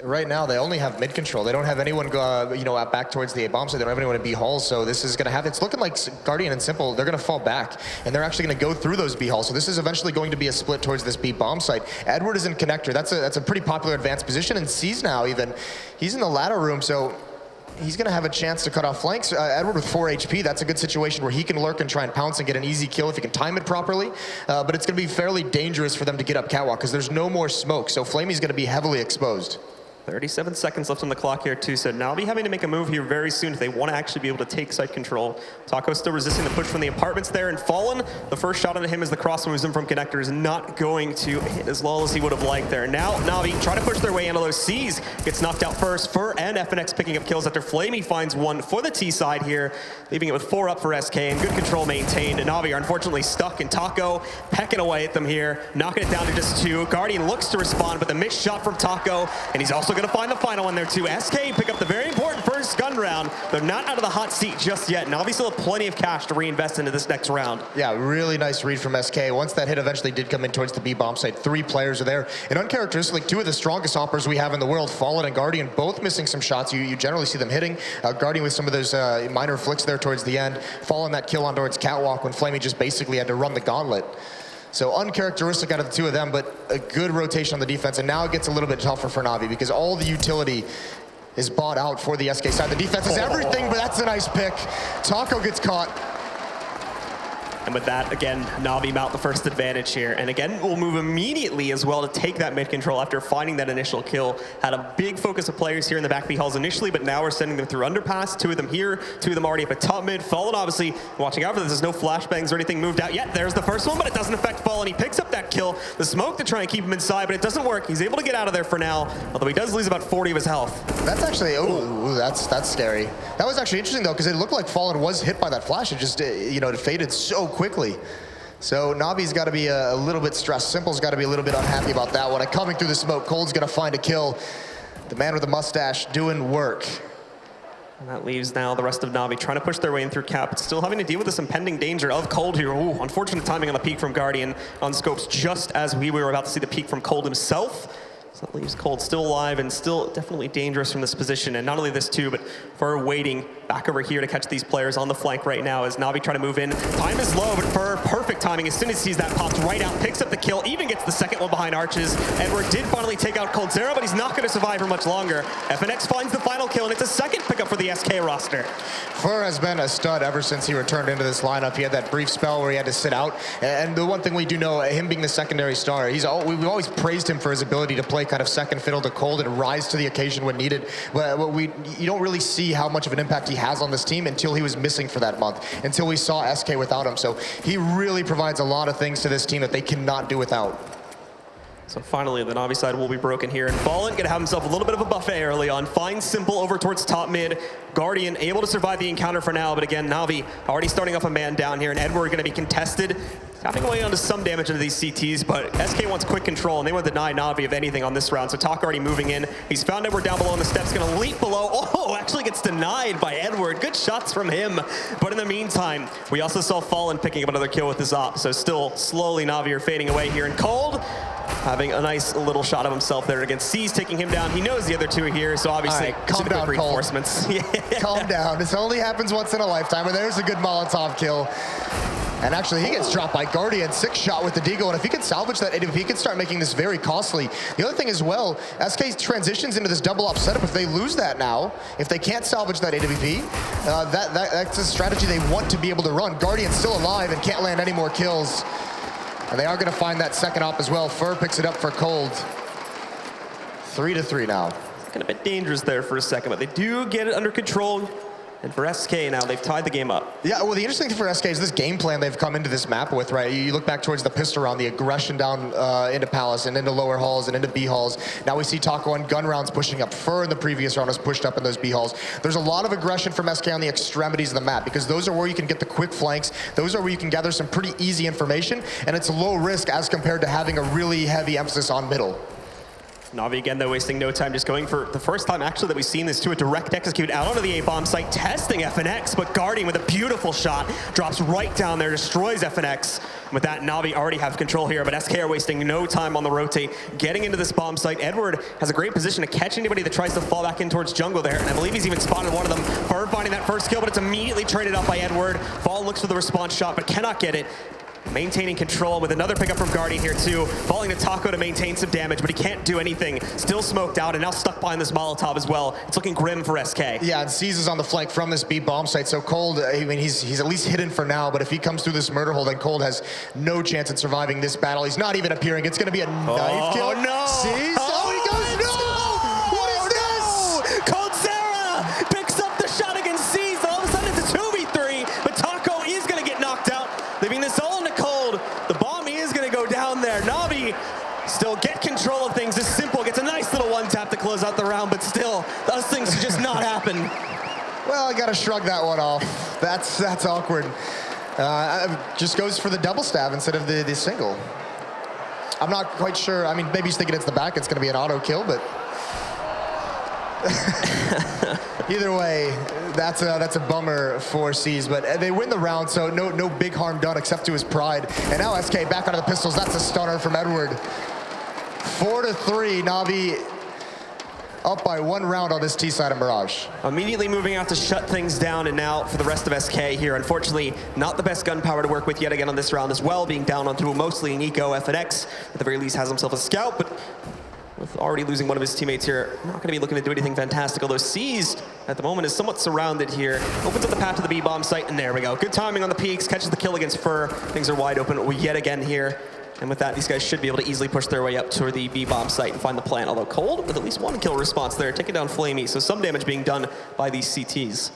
Right now, they only have mid control. They don't have anyone go, back towards the A bomb, so they don't have anyone at B halls. So this is going to have. It's looking like Guardian and Simple. They're going to fall back, and they're actually going to go through those B halls. So this is eventually going to be a split towards this B bomb site. Edward is in connector. That's a pretty popular advanced position, and C's now even. He's in the ladder room, so he's going to have a chance to cut off flanks. Edward with 4 HP, that's a good situation where he can lurk and try and pounce and get an easy kill if he can time it properly. But it's going to be fairly dangerous for them to get up catwalk because there's no more smoke. So Flamey's going to be heavily exposed. 37 seconds left on the clock here too, so NaVi having to make a move here very soon if they want to actually be able to take site control. Taco still resisting the push from the apartments there, and Fallen, the first shot onto him as the cross moves in from connector is not going to hit as well as he would have liked there. Now NaVi try to push their way into those C's, gets knocked out first. Fur and FNX picking up kills after Flamey finds one for the T side here, leaving it with 4 up for SK, and good control maintained. And NaVi are unfortunately stuck, and Taco pecking away at them here, knocking it down to just 2. Guardian looks to respond, but the missed shot from Taco, and he's also going to find the final one there too. SK pick up the very important first gun round. They're not out of the hot seat just yet. NaVi still have plenty of cash to reinvest into this next round. Yeah, really nice read from SK. Once that hit eventually did come in towards the B bomb site, 3 players are there. And uncharacteristically, 2 of the strongest operas we have in the world, Fallen and Guardian, both missing some shots. You generally see them hitting. Guardian with some of those minor flicks there towards the end. Fallen that kill on towards catwalk when Flamey just basically had to run the gauntlet. So uncharacteristic out of the 2 of them, but a good rotation on the defense. And now it gets a little bit tougher for NaVi because all the utility is bought out for the SK side. The defense is everything, but that's a nice pick. Taco gets caught. And with that, again, NaVi mount the first advantage here. And again, we'll move immediately as well to take that mid control after finding that initial kill. Had a big focus of players here in the back B halls initially, but now we're sending them through underpass. 2 of them here, 2 of them already up at top mid. Fallen obviously watching out for this. There's no flashbangs or anything moved out yet. There's the first one, but it doesn't affect Fallen. He picks up that kill. The smoke to try and keep him inside, but it doesn't work. He's able to get out of there for now, although he does lose about 40 of his health. That's actually, that's scary. That was actually interesting though, because it looked like Fallen was hit by that flash. It just, it faded so quickly. So NaVi's got to be a little bit stressed. Simple's got to be a little bit unhappy about that one. Coming through the smoke, Cold's going to find a kill. The man with the mustache doing work. And that leaves now the rest of NaVi trying to push their way in through cap, still having to deal with this impending danger of Cold here. Ooh, unfortunate timing on the peek from Guardian on scopes just as we were about to see the peek from Cold himself. So that leaves Cold still alive and still definitely dangerous from this position. And not only this too, but Fur waiting back over here to catch these players on the flank right now as NaVi try to move in. Time is low, but Fur, perfect timing. As soon as he sees that, pops right out, picks up the kill, even gets the second one behind Arches. Edward did finally take out coldzera, but he's not going to survive for much longer. FNX finds the final kill, and it's a second pickup for the SK roster. Fur has been a stud ever since he returned into this lineup. He had that brief spell where he had to sit out. And the one thing we do know, him being the secondary star, we've always praised him for his ability to play kind of second fiddle to Cold and rise to the occasion when needed. But you don't really see how much of an impact he has on this team until he was missing for that month, until we saw SK without him. So he really provides a lot of things to this team that they cannot do without. So finally, the NaVi side will be broken here, and Fallen gonna have himself a little bit of a buffet early on. Finds Simple over towards top mid. Guardian able to survive the encounter for now, but again, NaVi already starting off a man down here, and Edward gonna be contested. Tapping away onto some damage into these CTs, but SK wants quick control, and they want to deny NaVi of anything on this round. So Talk already moving in. He's found Edward down below on the steps, gonna leap below. Oh, actually gets denied by Edward. Good shots from him. But in the meantime, we also saw Fallen picking up another kill with his op. So still slowly NaVi are fading away here. And Cold having a nice little shot of himself there against C's taking him down. He knows the other two are here, so obviously right, calm down, reinforcements. Yeah. Calm down. This only happens once in a lifetime, and there's a good Molotov kill. And actually, he gets dropped by Guardian. 6-shot with the Deagle, and if he can salvage that, if he can start making this very costly. The other thing as well, SK transitions into this double op setup. If they lose that now, if they can't salvage that AWP, that's a strategy they want to be able to run. Guardian's still alive and can't land any more kills. And they are going to find that second op as well. Fur picks it up for Cold. 3-3 now. It's kind of a bit dangerous there for a second, but they do get it under control. And for SK now, they've tied the game up. Yeah, well, the interesting thing for SK is this game plan they've come into this map with, right? You look back towards the pistol round, the aggression down into Palace and into lower halls and into B halls. Now we see Taco and gun rounds pushing up. Fur in the previous round was pushed up in those B halls. There's a lot of aggression from SK on the extremities of the map because those are where you can get the quick flanks. Those are where you can gather some pretty easy information, and it's low risk as compared to having a really heavy emphasis on middle. NaVi again, though, wasting no time, just going for the first time actually that we've seen this to a direct execute out onto the A-bomb site, testing FNX, but Guardian with a beautiful shot, drops right down there, destroys FNX. With that, NaVi already have control here, but SK are wasting no time on the rotate, getting into this bomb site. Edward has a great position to catch anybody that tries to fall back in towards jungle there, and I believe he's even spotted one of them. Fur finding that first kill, but it's immediately traded up by Edward. Fallen looks for the response shot, but cannot get it. Maintaining control with another pickup from Guardian here too. Falling to Taco to maintain some damage, but he can't do anything. Still smoked out and now stuck behind this Molotov as well. It's looking grim for SK. Yeah, and C's is on the flank from this B bomb site, so Cold, I mean, he's at least hidden for now, but if he comes through this murder hole, then Cold has no chance at surviving this battle. He's not even appearing. It's gonna be a knife kill. Oh no! C's? Oh, he goes, no! What is this? Cold Sarah picks up the shot against C's. All of a sudden it's a 2v3, but Taco is gonna get knocked out, leaving this all into Cold. The bomb is gonna go down there. NaVi still get control of things. This Simple gets a nice little one tap to close out the round, but still, those things just not happen. Well, I gotta shrug that one off. That's awkward. Just goes for the double stab instead of the single. I'm not quite sure. I mean, maybe he's thinking it's the back. It's gonna be an auto kill, but either way, that's a bummer for C's, but they win the round, so no big harm done except to his pride. And now SK back out of the pistols. That's a stunner from Edward. 4-3, NaVi up by 1 round on this T side of Mirage. Immediately moving out to shut things down, and now for the rest of SK here, unfortunately, not the best gunpowder to work with yet again on this round as well, being down onto mostly an eco. FNX, at the very least, has himself a scout, but with already losing one of his teammates here, not going to be looking to do anything fantastic, although Seized at the moment is somewhat surrounded here. Opens up the path to the B-bomb site, and there we go. Good timing on the peaks, catches the kill against Fur. Things are wide open yet again here. And with that, these guys should be able to easily push their way up to the B-bomb site and find the plant, although Cold with at least 1 kill response there, taking down Flamey, so some damage being done by these CTs.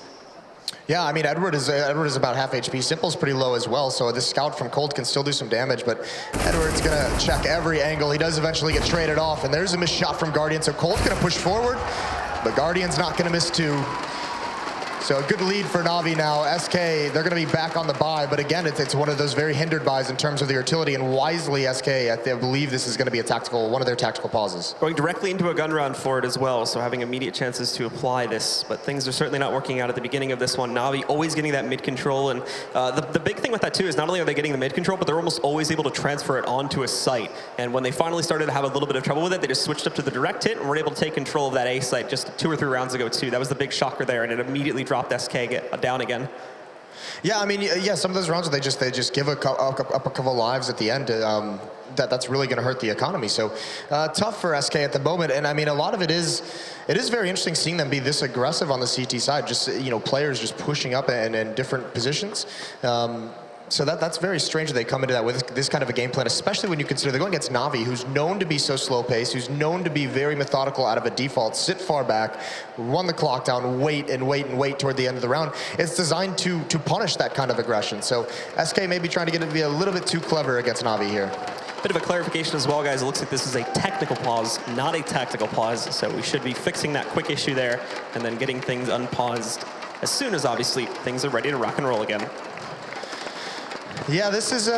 Yeah, I mean, Edward is about half HP. Simple's pretty low as well, so this scout from Cold can still do some damage, but Edward's gonna check every angle. He does eventually get traded off, and there's a missed shot from Guardian, so Cold's gonna push forward, but Guardian's not gonna miss 2. So a good lead for NaVi now. SK, they're gonna be back on the buy, but again, it's one of those very hindered buys in terms of the utility, and wisely SK, I believe this is gonna be one of their tactical pauses. Going directly into a gun round for it as well, so having immediate chances to apply this, but things are certainly not working out at the beginning of this one. NaVi always getting that mid control, and the big thing with that too is not only are they getting the mid control, but they're almost always able to transfer it onto a site. And when they finally started to have a little bit of trouble with it, they just switched up to the direct hit and were able to take control of that A site just 2 or 3 rounds ago too. That was the big shocker there, and it immediately dropped SK down again. Yeah, I mean, yeah, some of those rounds they just give up a couple lives at the end. That's really going to hurt the economy. So tough for SK at the moment. And I mean, a lot of it is very interesting seeing them be this aggressive on the CT side. Just players just pushing up in different positions. So that's very strange that they come into that with this kind of a game plan, especially when you consider they're going against NaVi, who's known to be so slow paced, who's known to be very methodical out of a default, sit far back, run the clock down, wait and wait and wait toward the end of the round. It's designed to punish that kind of aggression. So SK may be trying to get it to be a little bit too clever against NaVi here. Bit of a clarification as well, guys. It looks like this is a technical pause, not a tactical pause. So we should be fixing that quick issue there and then getting things unpaused as soon as, obviously, things are ready to rock and roll again. Yeah, this is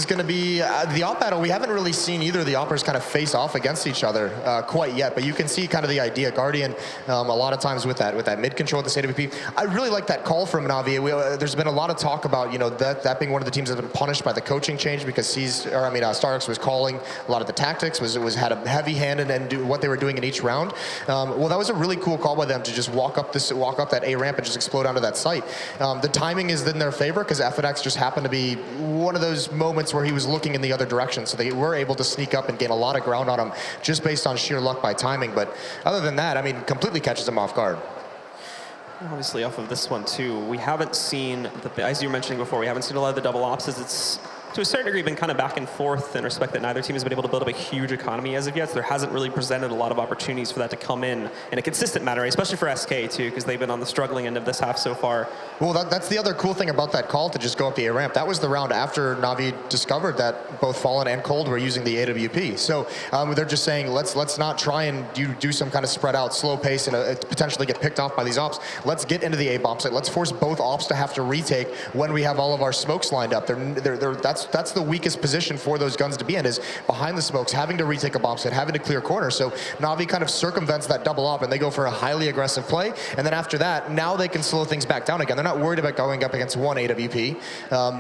going to be the op battle. We haven't really seen either of the oppers kind of face off against each other quite yet, but you can see kind of the idea. Guardian, a lot of times with that mid control at the state AWP. I really like that call from NaVi. There's been a lot of talk about that being one of the teams that's been punished by the coaching change because Starix was calling a lot of the tactics, had a heavy hand and do what they were doing in each round. Well, that was a really cool call by them to just walk up that A ramp and just explode onto that site. The timing is in their favor because FNX just happened to be one of those moments where he was looking in the other direction, so they were able to sneak up and gain a lot of ground on him just based on sheer luck by timing. But other than that, I mean, completely catches him off guard. Obviously, off of this one too, we haven't seen, as you were mentioning before, we haven't seen a lot of the double ops. It's to a certain degree been kind of back and forth in respect that neither team has been able to build up a huge economy as of yet. So there hasn't really presented a lot of opportunities for that to come in a consistent manner, especially for SK too, because they've been on the struggling end of this half so far. Well, that's the other cool thing about that call to just go up the A ramp. That was the round after NaVi discovered that both Fallen and Cold were using the AWP. So they're just saying, let's not try and do some kind of spread out, slow pace, and potentially get picked off by these ops. Let's get into the A bomb site. Let's force both ops to have to retake when we have all of our smokes lined up. That's the weakest position for those guns to be in, is behind the smokes, having to retake a bomb site, having to clear corners. So NaVi kind of circumvents that double op and they go for a highly aggressive play. And then after that, now they can slow things back down again. They're not worried about going up against one AWP.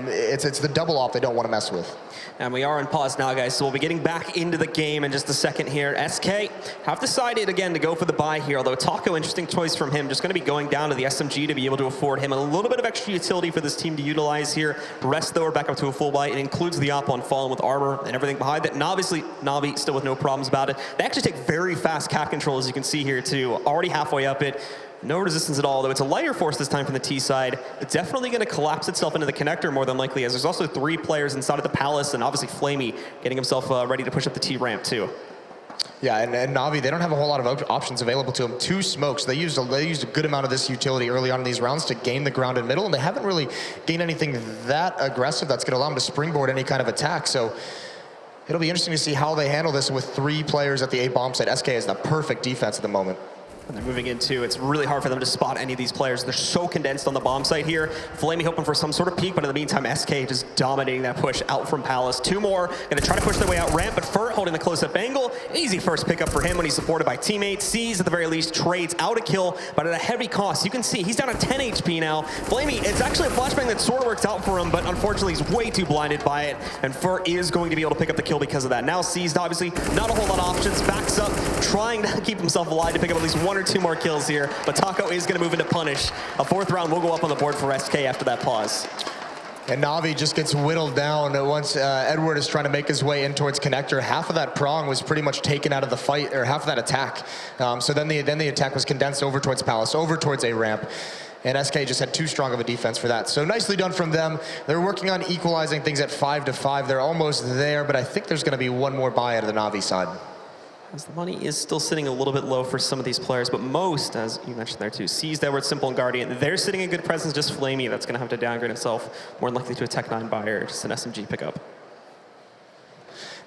It's the double op they don't want to mess with. And we are on pause now, guys, so we'll be getting back into the game in just a second here. SK have decided again to go for the buy here, although Taco, interesting choice from him, just going to be going down to the SMG to be able to afford him a little bit of extra utility for this team to utilize here. Rest, though, are back up to a full buy. It includes the op on Fallen with armor and everything behind it. And obviously, NaVi still with no problems about it. They actually take very fast cap control, as you can see here, too. Already halfway up it. No resistance at all, though it's a lighter force this time from the T side. It's definitely going to collapse itself into the connector more than likely, as there's also 3 players inside of the Palace, and obviously Flamey getting himself ready to push up the T ramp too. Yeah, and NaVi, they don't have a whole lot of options available to them. 2 smokes. They used a good amount of this utility early on in these rounds to gain the ground and middle, and they haven't really gained anything that aggressive that's going to allow them to springboard any kind of attack. So it'll be interesting to see how they handle this with 3 players at the A bomb site. SK is the perfect defense at the moment. And they're moving into, it's really hard for them to spot any of these players. They're so condensed on the bomb site here. Flamey hoping for some sort of peek, but in the meantime, SK just dominating that push out from Palace. 2 more, gonna try to push their way out ramp, but Furt holding the close-up angle. Easy first pickup for him when he's supported by teammates. Sees at the very least, trades out a kill, but at a heavy cost. You can see he's down to 10 HP now. Flamey, it's actually a flashbang that sort of works out for him, but unfortunately he's way too blinded by it, and Furt is going to be able to pick up the kill because of that. Now Seized, obviously, not a whole lot of options, backs up, trying to keep himself alive to pick up at least 1 or 2 more kills here, but Taco is going to move into punish. A 4th round will go up on the board for SK after that pause. And NaVi just gets whittled down once Edward is trying to make his way in towards connector. Half of that prong was pretty much taken out of the fight, or half of that attack. So then the attack was condensed over towards Palace, over towards A ramp. And SK just had too strong of a defense for that. So nicely done from them. They're working on equalizing things at 5-5. They're almost there, but I think there's going to be 1 more buy out of the NaVi side. As the money is still sitting a little bit low for some of these players, but most, as you mentioned there too, Seized, Edward, Simple, and Guardian, they're sitting in good presence. Just Flamey that's going to have to downgrade himself, more than likely to a Tech 9 buyer, just an SMG pickup.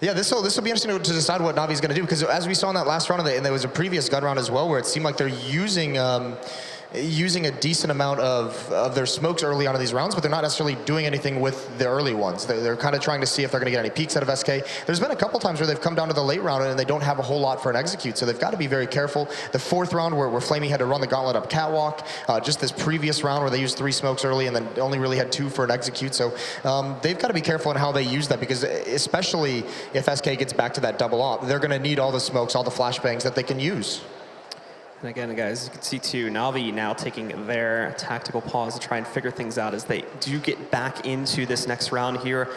Yeah, this will be interesting to decide what NaVi's going to do, because as we saw in that last round, and there was a previous gun round as well, where it seemed like they're using a decent amount of their smokes early on in these rounds, but they're not necessarily doing anything with the early ones. They're kind of trying to see if they're going to get any peeks out of SK. There's been a couple times where they've come down to the late round and they don't have a whole lot for an execute, so they've got to be very careful. The 4th round where Flamey had to run the gauntlet up catwalk, just this previous round where they used 3 smokes early and then only really had 2 for an execute, so they've got to be careful in how they use that, because especially if SK gets back to that double op, they're going to need all the smokes, all the flashbangs that they can use. And again, guys, you can see too, NaVi now taking their tactical pause to try and figure things out as they do get back into this next round here.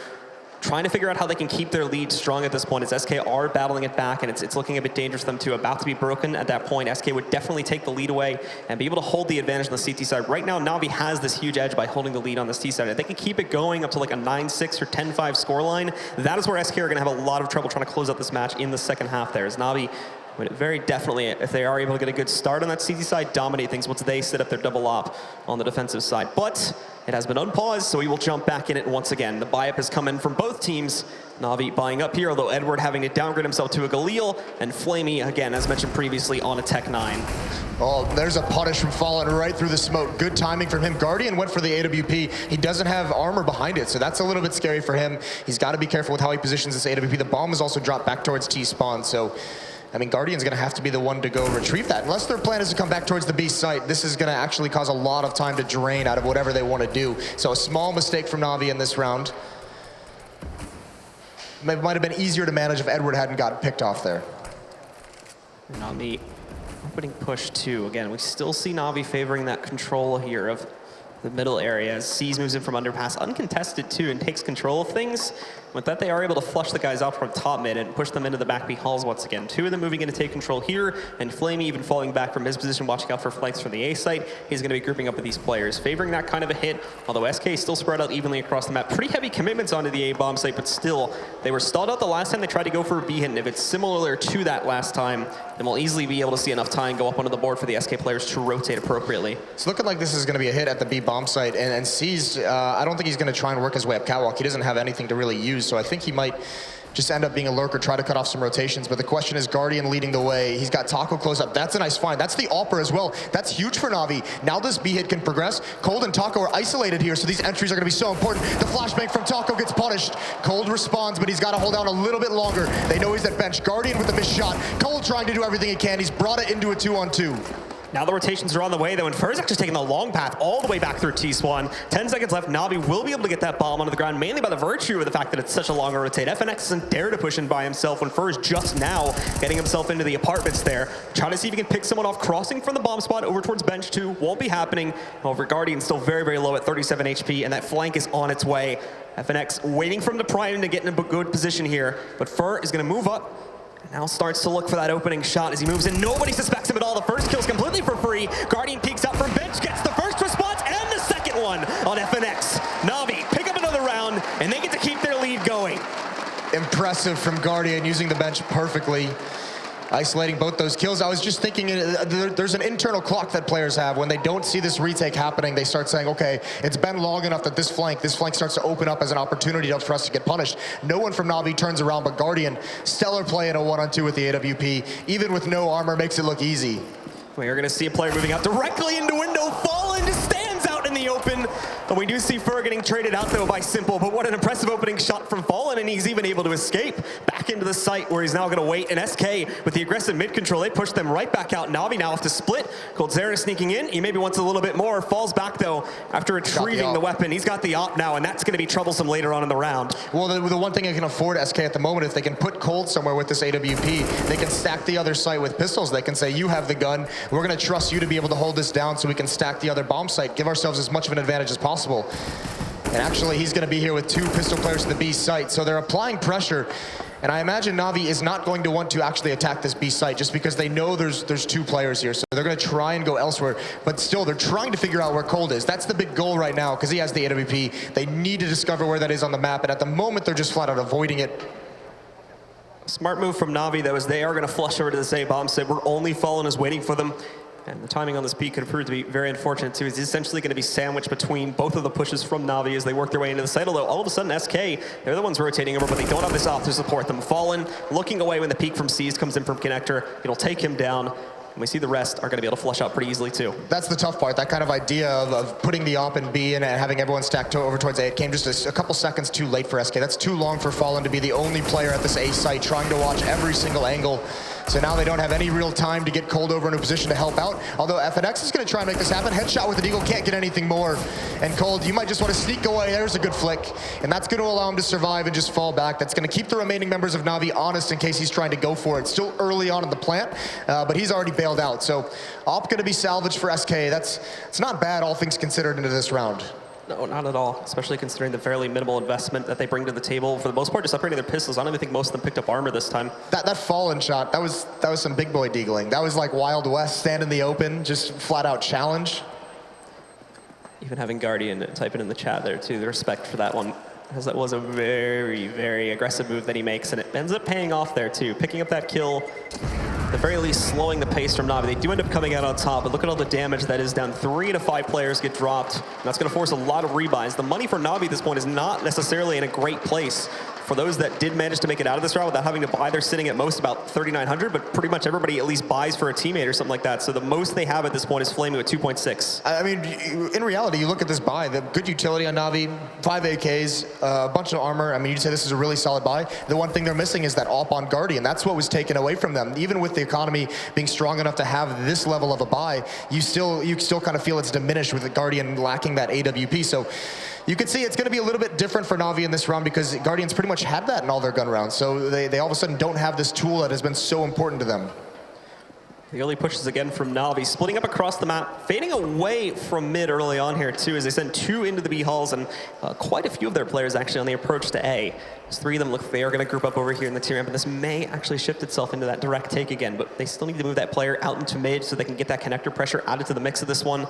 Trying to figure out how they can keep their lead strong at this point, as SK are battling it back, and it's looking a bit dangerous for them too. About to be broken at that point. SK would definitely take the lead away and be able to hold the advantage on the CT side. Right now, NaVi has this huge edge by holding the lead on this T side. If they can keep it going up to like a 9-6 or 10-5 scoreline, that is where SK are going to have a lot of trouble trying to close out this match in the second half there, as NaVi But very definitely, if they are able to get a good start on that CZ side, dominate things once they set up their double op on the defensive side. But it has been unpaused, so we will jump back in it once again. The buy-up has come in from both teams. NaVi buying up here, although Edward having to downgrade himself to a Galil, and Flamey, again, as mentioned previously, on a Tech 9. Oh, there's a punish from Fallen right through the smoke. Good timing from him. Guardian went for the AWP. He doesn't have armor behind it, so that's a little bit scary for him. He's got to be careful with how he positions this AWP. The bomb is also dropped back towards T-spawn, so I mean, Guardian's going to have to be the one to go retrieve that. Unless their plan is to come back towards the B site, this is going to actually cause a lot of time to drain out of whatever they want to do. So a small mistake from NaVi in this round. It might have been easier to manage if Edward hadn't gotten picked off there. And on the opening push too, again, we still see NaVi favoring that control here of the middle area as C's moves in from underpass, uncontested too, and takes control of things. With that, they are able to flush the guys out from top mid and push them into the back B halls once again. Two of them moving in to take control here, and Flamey even falling back from his position, watching out for flanks from the A site. He's going to be grouping up with these players, favoring that kind of a hit, although SK still spread out evenly across the map. Pretty heavy commitments onto the A bomb site, but still, they were stalled out the last time they tried to go for a B hit, and if it's similar to that last time, then we'll easily be able to see enough time go up onto the board for the SK players to rotate appropriately. It's looking like this is going to be a hit at the B bomb site, and C's, I don't think he's going to try and work his way up catwalk. He doesn't have anything to really use, so I think he might just end up being a lurker, try to cut off some rotations. But the question is Guardian leading the way. He's got Taco close up. That's a nice find. That's the AWPer as well. That's huge for NaVi. Now this B hit can progress. Cold and Taco are isolated here, so these entries are going to be so important. The flashbang from Taco gets punished. Cold responds, but he's got to hold down a little bit longer. They know he's at bench. Guardian with the missed shot. Cold trying to do everything he can. He's brought it into a 2-on-2. Now the rotations are on the way, though, and Fur's actually taking the long path all the way back through T-spawn. 10 seconds left. NaVi will be able to get that bomb onto the ground, mainly by the virtue of the fact that it's such a long rotate. FNX doesn't dare to push in by himself when Fur's just now getting himself into the apartments there. Trying to see if he can pick someone off, crossing from the bomb spot over towards bench 2. Won't be happening. However, Guardian's still very, very low at 37 HP, and that flank is on its way. FNX waiting for him to prime to get in a good position here, but Fur is going to move up. Now starts to look for that opening shot as he moves in. Nobody suspects him at all. The first kill's completely for free. Guardian peeks out from bench, gets the first response and the second one on FNX. NaVi pick up another round, and they get to keep their lead going. Impressive from Guardian, using the bench perfectly. Isolating both those kills. I was just thinking, there's an internal clock that players have. When they don't see this retake happening, they start saying, okay, it's been long enough that this flank starts to open up as an opportunity for us to get punished. No one from NaVi turns around, but Guardian, stellar play in a 1-on-2 with the AWP. Even with no armor, makes it look easy. We are going to see a player moving out directly into window. Fallen just stands out in the open. And we do see Fur getting traded out, though, by Simple. But what an impressive opening shot from Fallen, and he's even able to escape back into the site where he's now going to wait. And SK, with the aggressive mid-control, they push them right back out. NaVi now have to split. Coldzera sneaking in. He maybe wants a little bit more. Falls back, though, after retrieving the weapon. He's got the op now, and that's going to be troublesome later on in the round. Well, the one thing they can afford, SK, at the moment, if they can put Cold somewhere with this AWP, they can stack the other site with pistols. They can say, you have the gun. We're going to trust you to be able to hold this down so we can stack the other bomb site, give ourselves as much of an advantage as possible. And actually, he's going to be here with 2 pistol players to the B site, so they're applying pressure. And I imagine NaVi is not going to want to actually attack this B site just because they know there's 2 players here, so they're going to try and go elsewhere. But still, they're trying to figure out where Cold is. That's the big goal right now because he has the AWP. They need to discover where that is on the map, and at the moment, they're just flat out avoiding it. Smart move from NaVi, though, is they are going to flush over to this A bomb site. We're only Fallen is waiting for them. And the timing on this peak could prove to be very unfortunate, too. He's essentially going to be sandwiched between both of the pushes from NaVi as they work their way into the site. Although, all of a sudden, SK, they're the ones rotating over, but they don't have this off to support them. Fallen, looking away when the peak from C's comes in from Connector. It'll take him down. And we see the rest are going to be able to flush out pretty easily, too. That's the tough part. That kind of idea of putting the op in B and having everyone stacked over towards A, it came just a couple seconds too late for SK. That's too long for Fallen to be the only player at this A site trying to watch every single angle. So now they don't have any real time to get Cold over in a position to help out. Although FNX is going to try and make this happen. Headshot with the Deagle, can't get anything more. And Cold, you might just want to sneak away. There's a good flick. And that's going to allow him to survive and just fall back. That's going to keep the remaining members of NaVi honest in case he's trying to go for it. Still early on in the plant, but he's already bailed out. So op going to be salvaged for SK. It's not bad, all things considered, into this round. No, not at all, especially considering the fairly minimal investment that they bring to the table. For the most part, just upgrading their pistols. I don't even think most of them picked up armor this time. That Fallen shot, that was some big boy deagling. That was like Wild West, stand in the open, just flat out challenge. Even having Guardian type it in the chat there too, the respect for that one, as that was a very, very aggressive move that he makes, and it ends up paying off there too. Picking up that kill at the very least slowing the pace from Navi. They do end up coming out on top, but look at all the damage that is down. 3 to 5 players get dropped, and that's going to force a lot of rebuys. The money for Navi at this point is not necessarily in a great place. For those that did manage to make it out of this round without having to buy, they're sitting at most about 3,900, but pretty much everybody at least buys for a teammate or something like that. So the most they have at this point is Flaming with 2.6. I mean, in reality, you look at this buy, the good utility on Navi, 5 AKs, a bunch of armor. I mean, you'd say this is a really solid buy. The one thing they're missing is that AWP on Guardian. That's what was taken away from them. Even with the economy being strong enough to have this level of a buy, you still kind of feel it's diminished with the Guardian lacking that AWP. So you can see it's going to be a little bit different for Navi in this round because Guardians pretty much had that in all their gun rounds. So they all of a sudden don't have this tool that has been so important to them. The early pushes again from Navi, splitting up across the map, fading away from mid early on here too, as they send 2 into the B halls, and quite a few of their players actually on the approach to A. As 3 of them look, they are going to group up over here in the tier ramp, and this may actually shift itself into that direct take again, but they still need to move that player out into mid so they can get that connector pressure added to the mix of this one.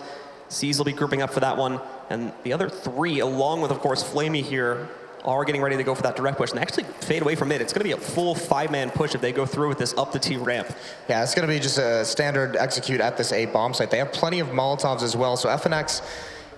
C's will be grouping up for that one, and the other 3, along with, of course, Flamey here, are getting ready to go for that direct push, and they actually fade away from mid. It's going to be a full 5-man push if they go through with this up the T ramp. Yeah, it's going to be just a standard execute at this A bomb site. They have plenty of Molotovs as well, so FNX,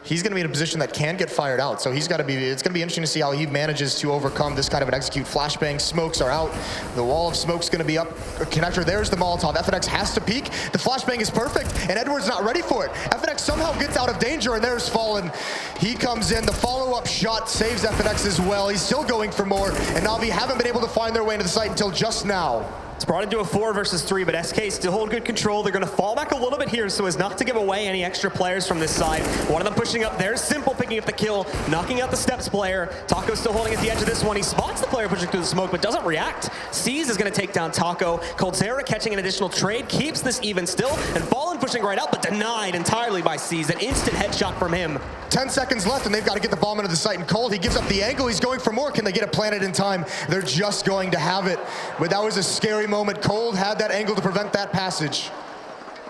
he's going to be in a position that can get fired out. So it's going to be interesting to see how he manages to overcome this kind of an execute. Flashbang, smokes are out. The wall of smoke's going to be up. Connector, there's the Molotov. FNX has to peek. The flashbang is perfect, and Edward's not ready for it. FNX somehow gets out of danger, and there's Fallen. He comes in. The follow-up shot saves FNX as well. He's still going for more, and Navi haven't been able to find their way into the site until just now. It's brought into a 4 versus 3, but SK still hold good control. They're going to fall back a little bit here so as not to give away any extra players from this side. One of them pushing up. There's Simple picking up the kill, knocking out the Steps player. Taco's still holding at the edge of this one. He spots the player pushing through the smoke, but doesn't react. Seas is going to take down Taco. Coldzera catching an additional trade, keeps this even still, and Fallen pushing right out, but denied entirely by Seas. An instant headshot from him. 10 seconds left, and they've got to get the bomb into the site. And Cold, he gives up the angle. He's going for more. Can they get it planted in time? They're just going to have it. But that was a scary moment. Cold had that angle to prevent that passage.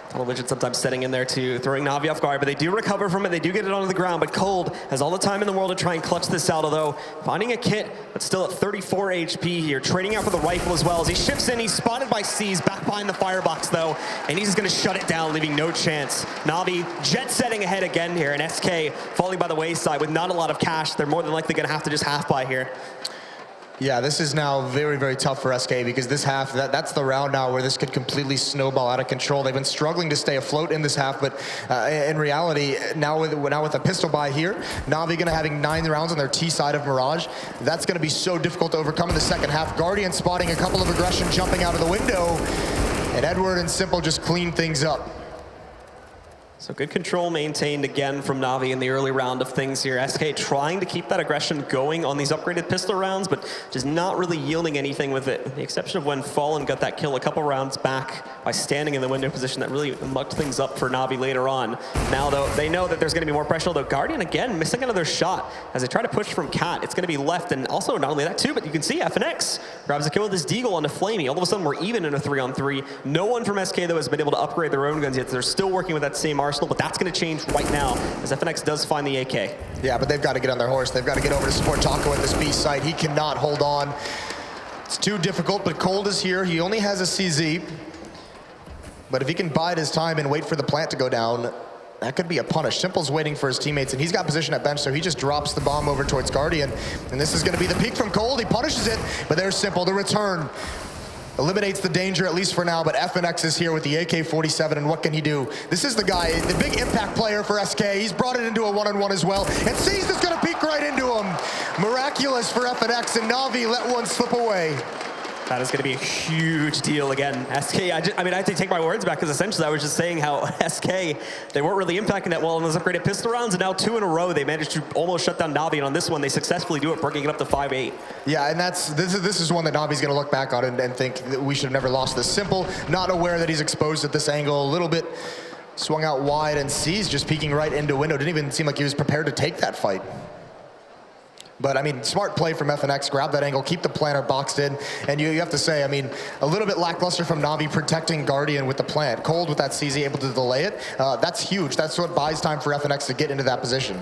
Television sometimes setting in there too, throwing Navi off guard, but they do recover from it. They do get it onto the ground, but Cold has all the time in the world to try and clutch this out, although finding a kit, but still at 34 HP here, trading out for the rifle as well. As he shifts in, he's spotted by Seas, back behind the firebox though, and he's just going to shut it down, leaving no chance. Navi jet setting ahead again here, and SK falling by the wayside with not a lot of cash. They're more than likely going to have to just half buy here. Yeah, this is now very, very tough for SK because this half, that's the round now where this could completely snowball out of control. They've been struggling to stay afloat in this half, but in reality, now with a pistol buy here, Navi gonna having 9 rounds on their T side of Mirage. That's gonna be so difficult to overcome in the second half. Guardian spotting a couple of aggression jumping out of the window, and Edward and Simple just clean things up. So good control maintained again from Navi in the early round of things here. SK trying to keep that aggression going on these upgraded pistol rounds, but just not really yielding anything with it. With the exception of when Fallen got that kill a couple rounds back by standing in the window position that really mucked things up for Navi later on. Now though, they know that there's going to be more pressure, although Guardian again missing another shot as they try to push from Cat. It's going to be left, and also not only that too, but you can see FNX grabs a kill with his Deagle onto Flamey. All of a sudden we're even in a 3-on-3. No one from SK though has been able to upgrade their own guns yet. They're still working with that same arsenal, but that's going to change right now as FNX does find the AK. Yeah, but they've got to get on their horse. They've got to get over to support Taco at this B site. He cannot hold on. It's too difficult, but Cold is here. He only has a CZ. But if he can bide his time and wait for the plant to go down, that could be a punish. Simple's waiting for his teammates, and he's got position at bench, so he just drops the bomb over towards Guardian. And this is going to be the peak from Cold. He punishes it, but there's Simple. The return eliminates the danger, at least for now, but FNX is here with the AK-47, and what can he do? This is the guy, the big impact player for SK. He's brought it into a one-on-one as well, and Seas is going to peek right into him. Miraculous for FNX, and Navi let one slip away. That is going to be a huge deal again. SK, I mean, I have to take my words back because essentially I was just saying how SK, they weren't really impacting that well in those upgraded pistol rounds, and now 2 in a row they managed to almost shut down Navi, and on this one they successfully do it, bringing it up to 5-8. Yeah, and this is one that Navi's going to look back on and think that we should have never lost this. Simple, not aware that he's exposed at this angle, a little bit swung out wide, and Seas just peeking right into window. Didn't even seem like he was prepared to take that fight. But, I mean, smart play from FNX, grab that angle, keep the planter boxed in, and you have to say, I mean, a little bit lackluster from Navi protecting Guardian with the plant. Cold with that CZ able to delay it. That's huge. That's what buys time for FNX to get into that position.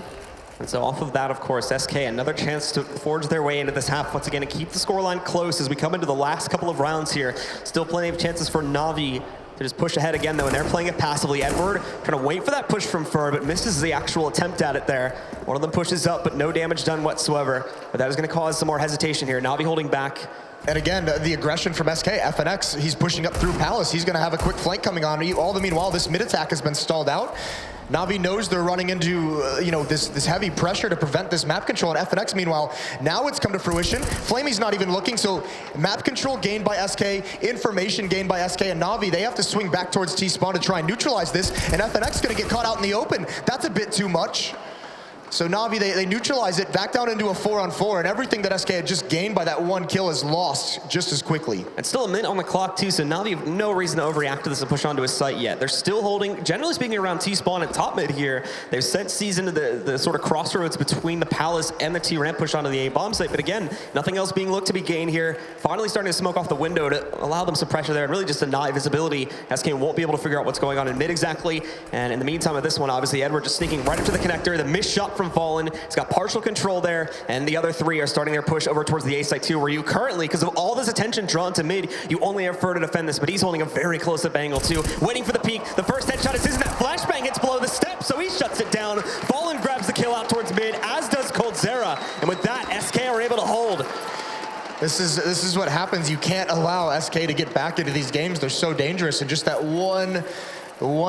And so off of that, of course, SK, another chance to forge their way into this half once again and keep the scoreline close as we come into the last couple of rounds here. Still plenty of chances for NaVi to just push ahead again, though, and they're playing it passively. Edward trying to wait for that push from Fur, but misses the actual attempt at it there. One of them pushes up, but no damage done whatsoever. But that is going to cause some more hesitation here. NaVi holding back. And again, the aggression from SK, FNX, he's pushing up through Palace. He's going to have a quick flank coming on. All the meanwhile, this mid attack has been stalled out. NaVi knows they're running into, this heavy pressure to prevent this map control. And FNX, meanwhile, now it's come to fruition. Flamey's not even looking, so map control gained by SK, information gained by SK, and NaVi, they have to swing back towards T-spawn to try and neutralize this, and FNX is going to get caught out in the open. That's a bit too much. So NaVi, they neutralize it, back down into a 4-on-4, and everything that SK had just gained by that one kill is lost just as quickly. And still a minute on the clock too, so NaVi have no reason to overreact to this and push onto his site yet. They're still holding, generally speaking, around T-spawn and top mid here. They've sent C's into the sort of crossroads between the Palace and the T-ramp push onto the A-bomb site, but again, nothing else being looked to be gained here. Finally starting to smoke off the window to allow them some pressure there and really just deny visibility. SK won't be able to figure out what's going on in mid exactly, and in the meantime of this one, obviously Edward just sneaking right up to the connector, the missed shot from Fallen. He's got partial control there, and the other three are starting their push over towards the A site too, where you currently, because of all this attention drawn to mid, you only have Fur to defend this, but he's holding a very close-up angle too, waiting for the peek. The first headshot is his, and that flashbang hits below the step, so he shuts it down. Fallen grabs the kill out towards mid, as does Coldzera, and with that, SK are able to hold. This is what happens. You can't allow SK to get back into these games. They're so dangerous, and just that one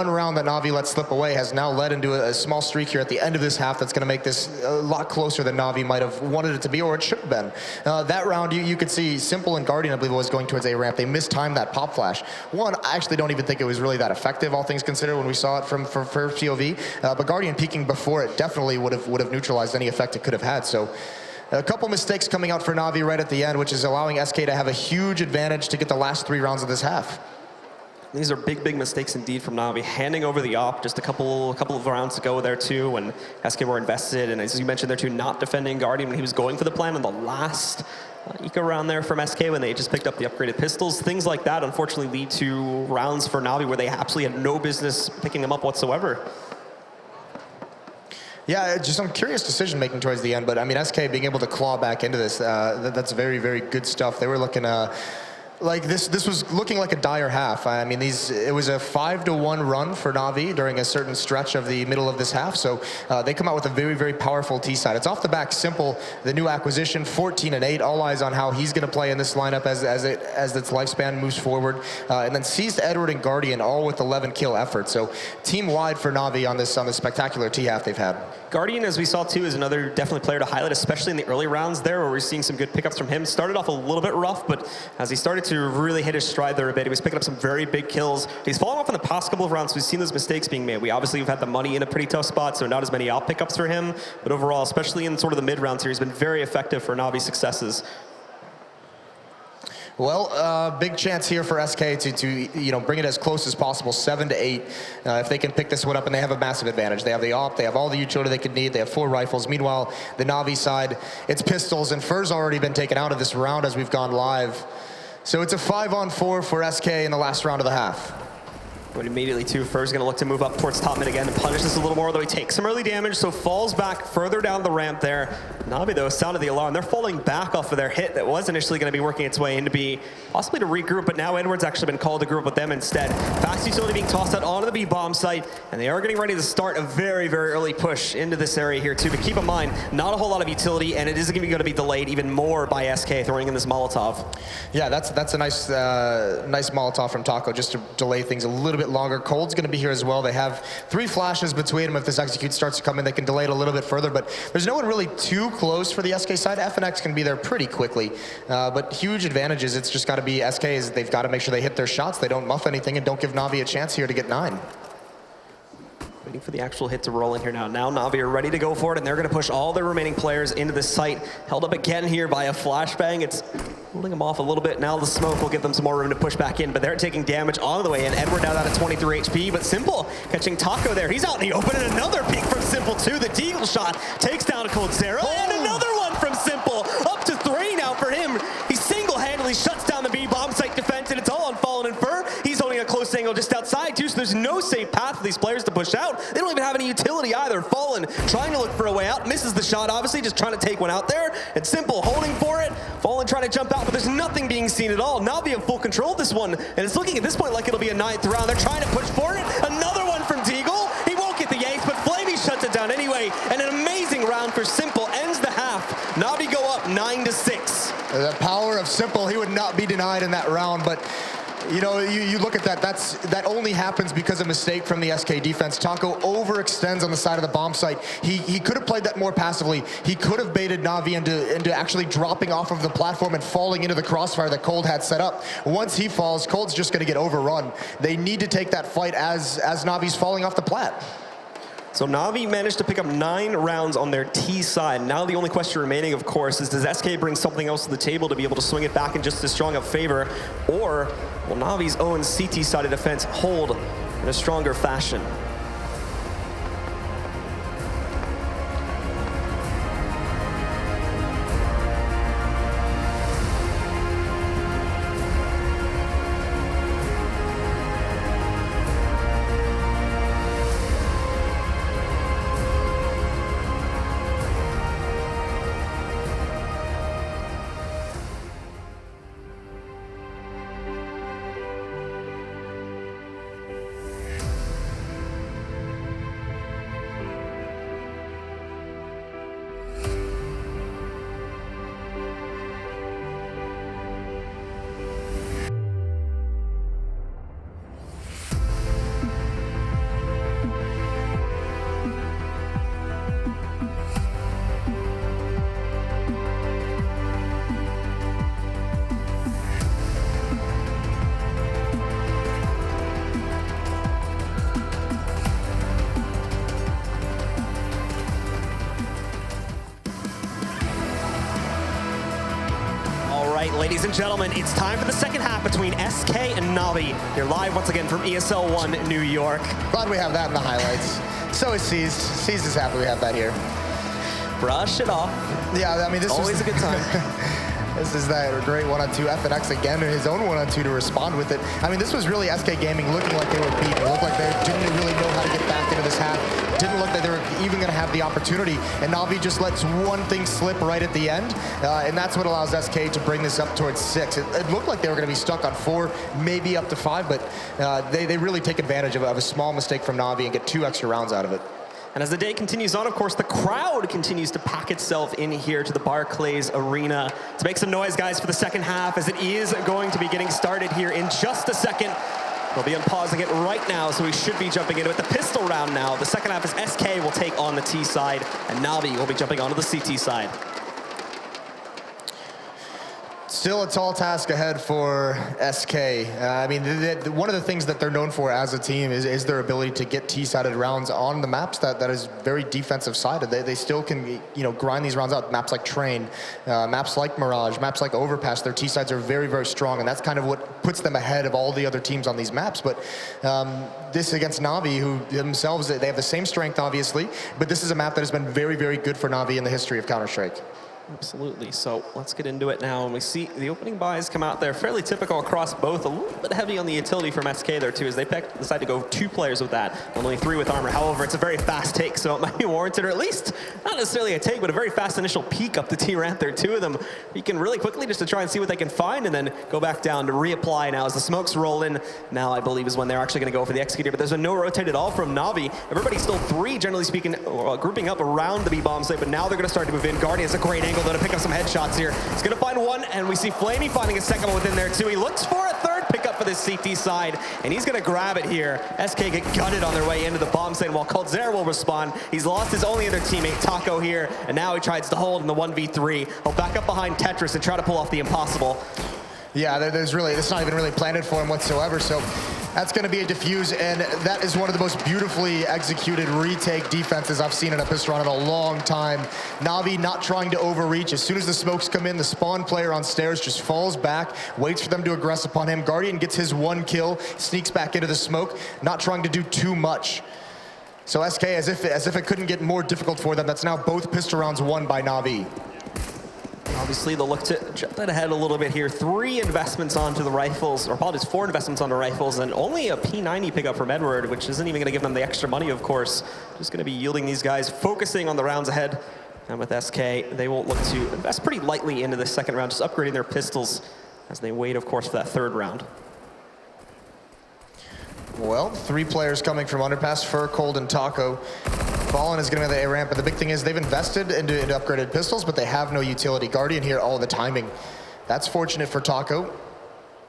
round that NaVi let slip away has now led into a small streak here at the end of this half that's going to make this a lot closer than NaVi might have wanted it to be, or it should have been. That round, you could see Simple and Guardian, I believe, was going towards A ramp. They mistimed that pop flash. One, I actually don't even think it was really that effective, all things considered, when we saw it from first POV. But Guardian peeking before it definitely would have neutralized any effect it could have had. So a couple mistakes coming out for NaVi right at the end, which is allowing SK to have a huge advantage to get the last 3 rounds of this half. These are big, big mistakes indeed from NaVi. Handing over the op just a couple of rounds to go there too, when SK were invested, and as you mentioned there too, not defending Guardian when he was going for the plan on the last eco round there from SK when they just picked up the upgraded pistols. Things like that unfortunately lead to rounds for NaVi where they absolutely had no business picking them up whatsoever. Yeah, just some curious decision-making towards the end, but I mean, SK being able to claw back into this, that's very, very good stuff. They were looking like this was looking like a dire half. I mean, it was a 5-1 run for NaVi during a certain stretch of the middle of this half. So they come out with a very, very powerful T side. It's off the back Simple, the new acquisition, 14-8. All eyes on how he's going to play in this lineup as its lifespan moves forward. And then seized Edward and Guardian, all with 11 kill effort. So team wide for NaVi on this spectacular T half they've had. Guardian, as we saw too, is another definitely player to highlight, especially in the early rounds there, where we're seeing some good pickups from him. Started off a little bit rough, but as he started to really hit his stride there a bit, he was picking up some very big kills. He's fallen off in the past couple of rounds. We've seen those mistakes being made. We obviously have had the money in a pretty tough spot, so not as many out pickups for him. But overall, especially in sort of the mid rounds here, he's been very effective for NaVi's successes. Well, big chance here for SK to bring it as close as possible, 7-8. If they can pick this one up, and they have a massive advantage. They have the op, they have all the utility they could need, they have 4 rifles. Meanwhile, the NaVi side, it's pistols, and Fur's already been taken out of this round as we've gone live. So it's a 5-on-4 for SK in the last round of the half. But immediately too, Fur's going to look to move up towards top mid again and punish this a little more, though he takes some early damage, so falls back further down the ramp there. NaVi, though, sounded the alarm. They're falling back off of their hit that was initially going to be working its way into B, possibly to regroup, but now Edward's actually been called to group with them instead. Fast utility being tossed out onto the B bomb site, and they are getting ready to start a very, very early push into this area here too, but keep in mind, not a whole lot of utility, and it is going to be delayed even more by SK throwing in this Molotov. Yeah, that's a nice Molotov from Taco, just to delay things a little bit longer. Cold's going to be here as well. They have 3 flashes between them. If this execute starts to come in, they can delay it a little bit further, but there's no one really too close for the SK side. FNX can be there pretty quickly, but huge advantages. It's just got to be SK's. They've got to make sure they hit their shots, they don't muff anything, and don't give NaVi a chance here to get 9. Waiting for the actual hit to roll in here now. Now NaVi are ready to go for it, and they're going to push all their remaining players into this site. Held up again here by a flashbang. It's holding them off a little bit. Now the smoke will give them some more room to push back in, but they're taking damage on the way in. Edward now down at 23 HP, but Simple catching Taco there. He's out in the open, and another peek from Simple too. The deagle shot takes down Coldzera, and another one from Simple. Up to 3 now for him. He single-handedly shuts down the B bomb site defense, and it's all on Fallen and Fur. He's holding a close angle material just outside too, so there's no safe path for these players to push out. They don't even have any utility either. Fallen trying to look for a way out, misses the shot, obviously, just trying to take one out there. And Simple holding for it. Fallen trying to jump out, but there's nothing being seen at all. NaVi have full control of this one, and it's looking at this point like it'll be a 9th round. They're trying to push for it. Another one from Deagle. He won't get the yanks, but Flamey shuts it down anyway. And an amazing round for Simple ends the half. NaVi go up 9-6. The power of Simple, he would not be denied in that round, but you know, you look at that, that only happens because of a mistake from the SK defense. Taco overextends on the side of the bomb site. He could have played that more passively. He could have baited NaVi into actually dropping off of the platform and falling into the crossfire that Cold had set up. Once he falls, Cold's just gonna get overrun. They need to take that fight as NaVi's falling off the plat. So NaVi managed to pick up 9 rounds on their T side. Now the only question remaining, of course, is does SK bring something else to the table to be able to swing it back in just as strong a favor? Or will NaVi's own CT side of defense hold in a stronger fashion? Ladies and gentlemen, it's time for the second half between SK and NaVi. You're live once again from ESL One New York. Glad we have that in the highlights. So is Seized. Seized is happy we have that here. Brush it off. Yeah, I mean, this is always a good time. This is that great 1-on-2 FNX again, and his own 1-on-2 to respond with it. I mean, this was really SK Gaming looking like they were beaten. It looked like they didn't really know how to get back into this half. Didn't look like they were even going to have the opportunity. And NaVi just lets one thing slip right at the end. And that's what allows SK to bring this up towards 6. It looked like they were going to be stuck on 4, maybe up to 5, but they really take advantage of a small mistake from NaVi and get 2 extra rounds out of it. And as the day continues on, of course, the crowd continues to pack itself in here to the Barclays Arena to make some noise, guys, for the second half, as it is going to be getting started here in just a second. We'll be unpausing it right now, so we should be jumping into it. The pistol round now. The second half is SK will take on the T side, and NaVi will be jumping onto the CT side. Still a tall task ahead for SK. I mean, one of the things that they're known for as a team is their ability to get T-sided rounds on the maps that is very defensive-sided. They still can, you know, grind these rounds out. Maps like Train, maps like Mirage, maps like Overpass, their T-sides are very, very strong, and that's kind of what puts them ahead of all the other teams on these maps. But this against NaVi, who themselves, they have the same strength, obviously, but this is a map that has been very, very good for NaVi in the history of Counter-Strike. Absolutely. So let's get into it now. And we see the opening buys come out there, fairly typical across both. A little bit heavy on the utility from SK there too, as they decide to go 2 players with that, only 3 with armor. However, it's a very fast take, so it might be warranted, or at least not necessarily a take, but a very fast initial peek up the T-ramp there. 2 of them, you can really quickly just to try and see what they can find, and then go back down to reapply now as the smokes roll in. Now I believe is when they're actually going to go for the executor, but there's been no rotate at all from NaVi. Everybody's still 3, generally speaking, grouping up around the B-bomb site, but now they're going to start to move in. Guardian has a great angle though to pick up some headshots here. He's going to find one, and we see Flamey finding a second one within there too. He looks for a third pickup for this CT side, and he's going to grab it here. SK get gutted on their way into the bomb site, while Coldzera will respond. He's lost his only other teammate, Taco, here, and now he tries to hold in the 1v3. He'll back up behind Tetris and try to pull off the impossible. Yeah, it's not even really planted for him whatsoever, so that's going to be a defuse, and that is one of the most beautifully executed retake defenses I've seen in a pistol round in a long time. NaVi not trying to overreach. As soon as the smokes come in, the spawn player on stairs just falls back, waits for them to aggress upon him. Guardian gets his 1 kill, sneaks back into the smoke, not trying to do too much. So SK, as if it couldn't get more difficult for them, that's now both pistol rounds won by NaVi. Obviously, they'll look to jump that ahead a little bit here. 3 investments onto the rifles, or apologies, 4 investments onto rifles, and only a P90 pickup from Edward, which isn't even going to give them the extra money, of course. Just going to be yielding these guys, focusing on the rounds ahead. And with SK, they will look to invest pretty lightly into the second round, just upgrading their pistols as they wait, of course, for that third round. Well, 3 players coming from Underpass, Fur, Cold, and Taco. Fallen is going to be the A ramp, but the big thing is they've invested into upgraded pistols, but they have no utility. Guardian here, all the timing. That's fortunate for Taco,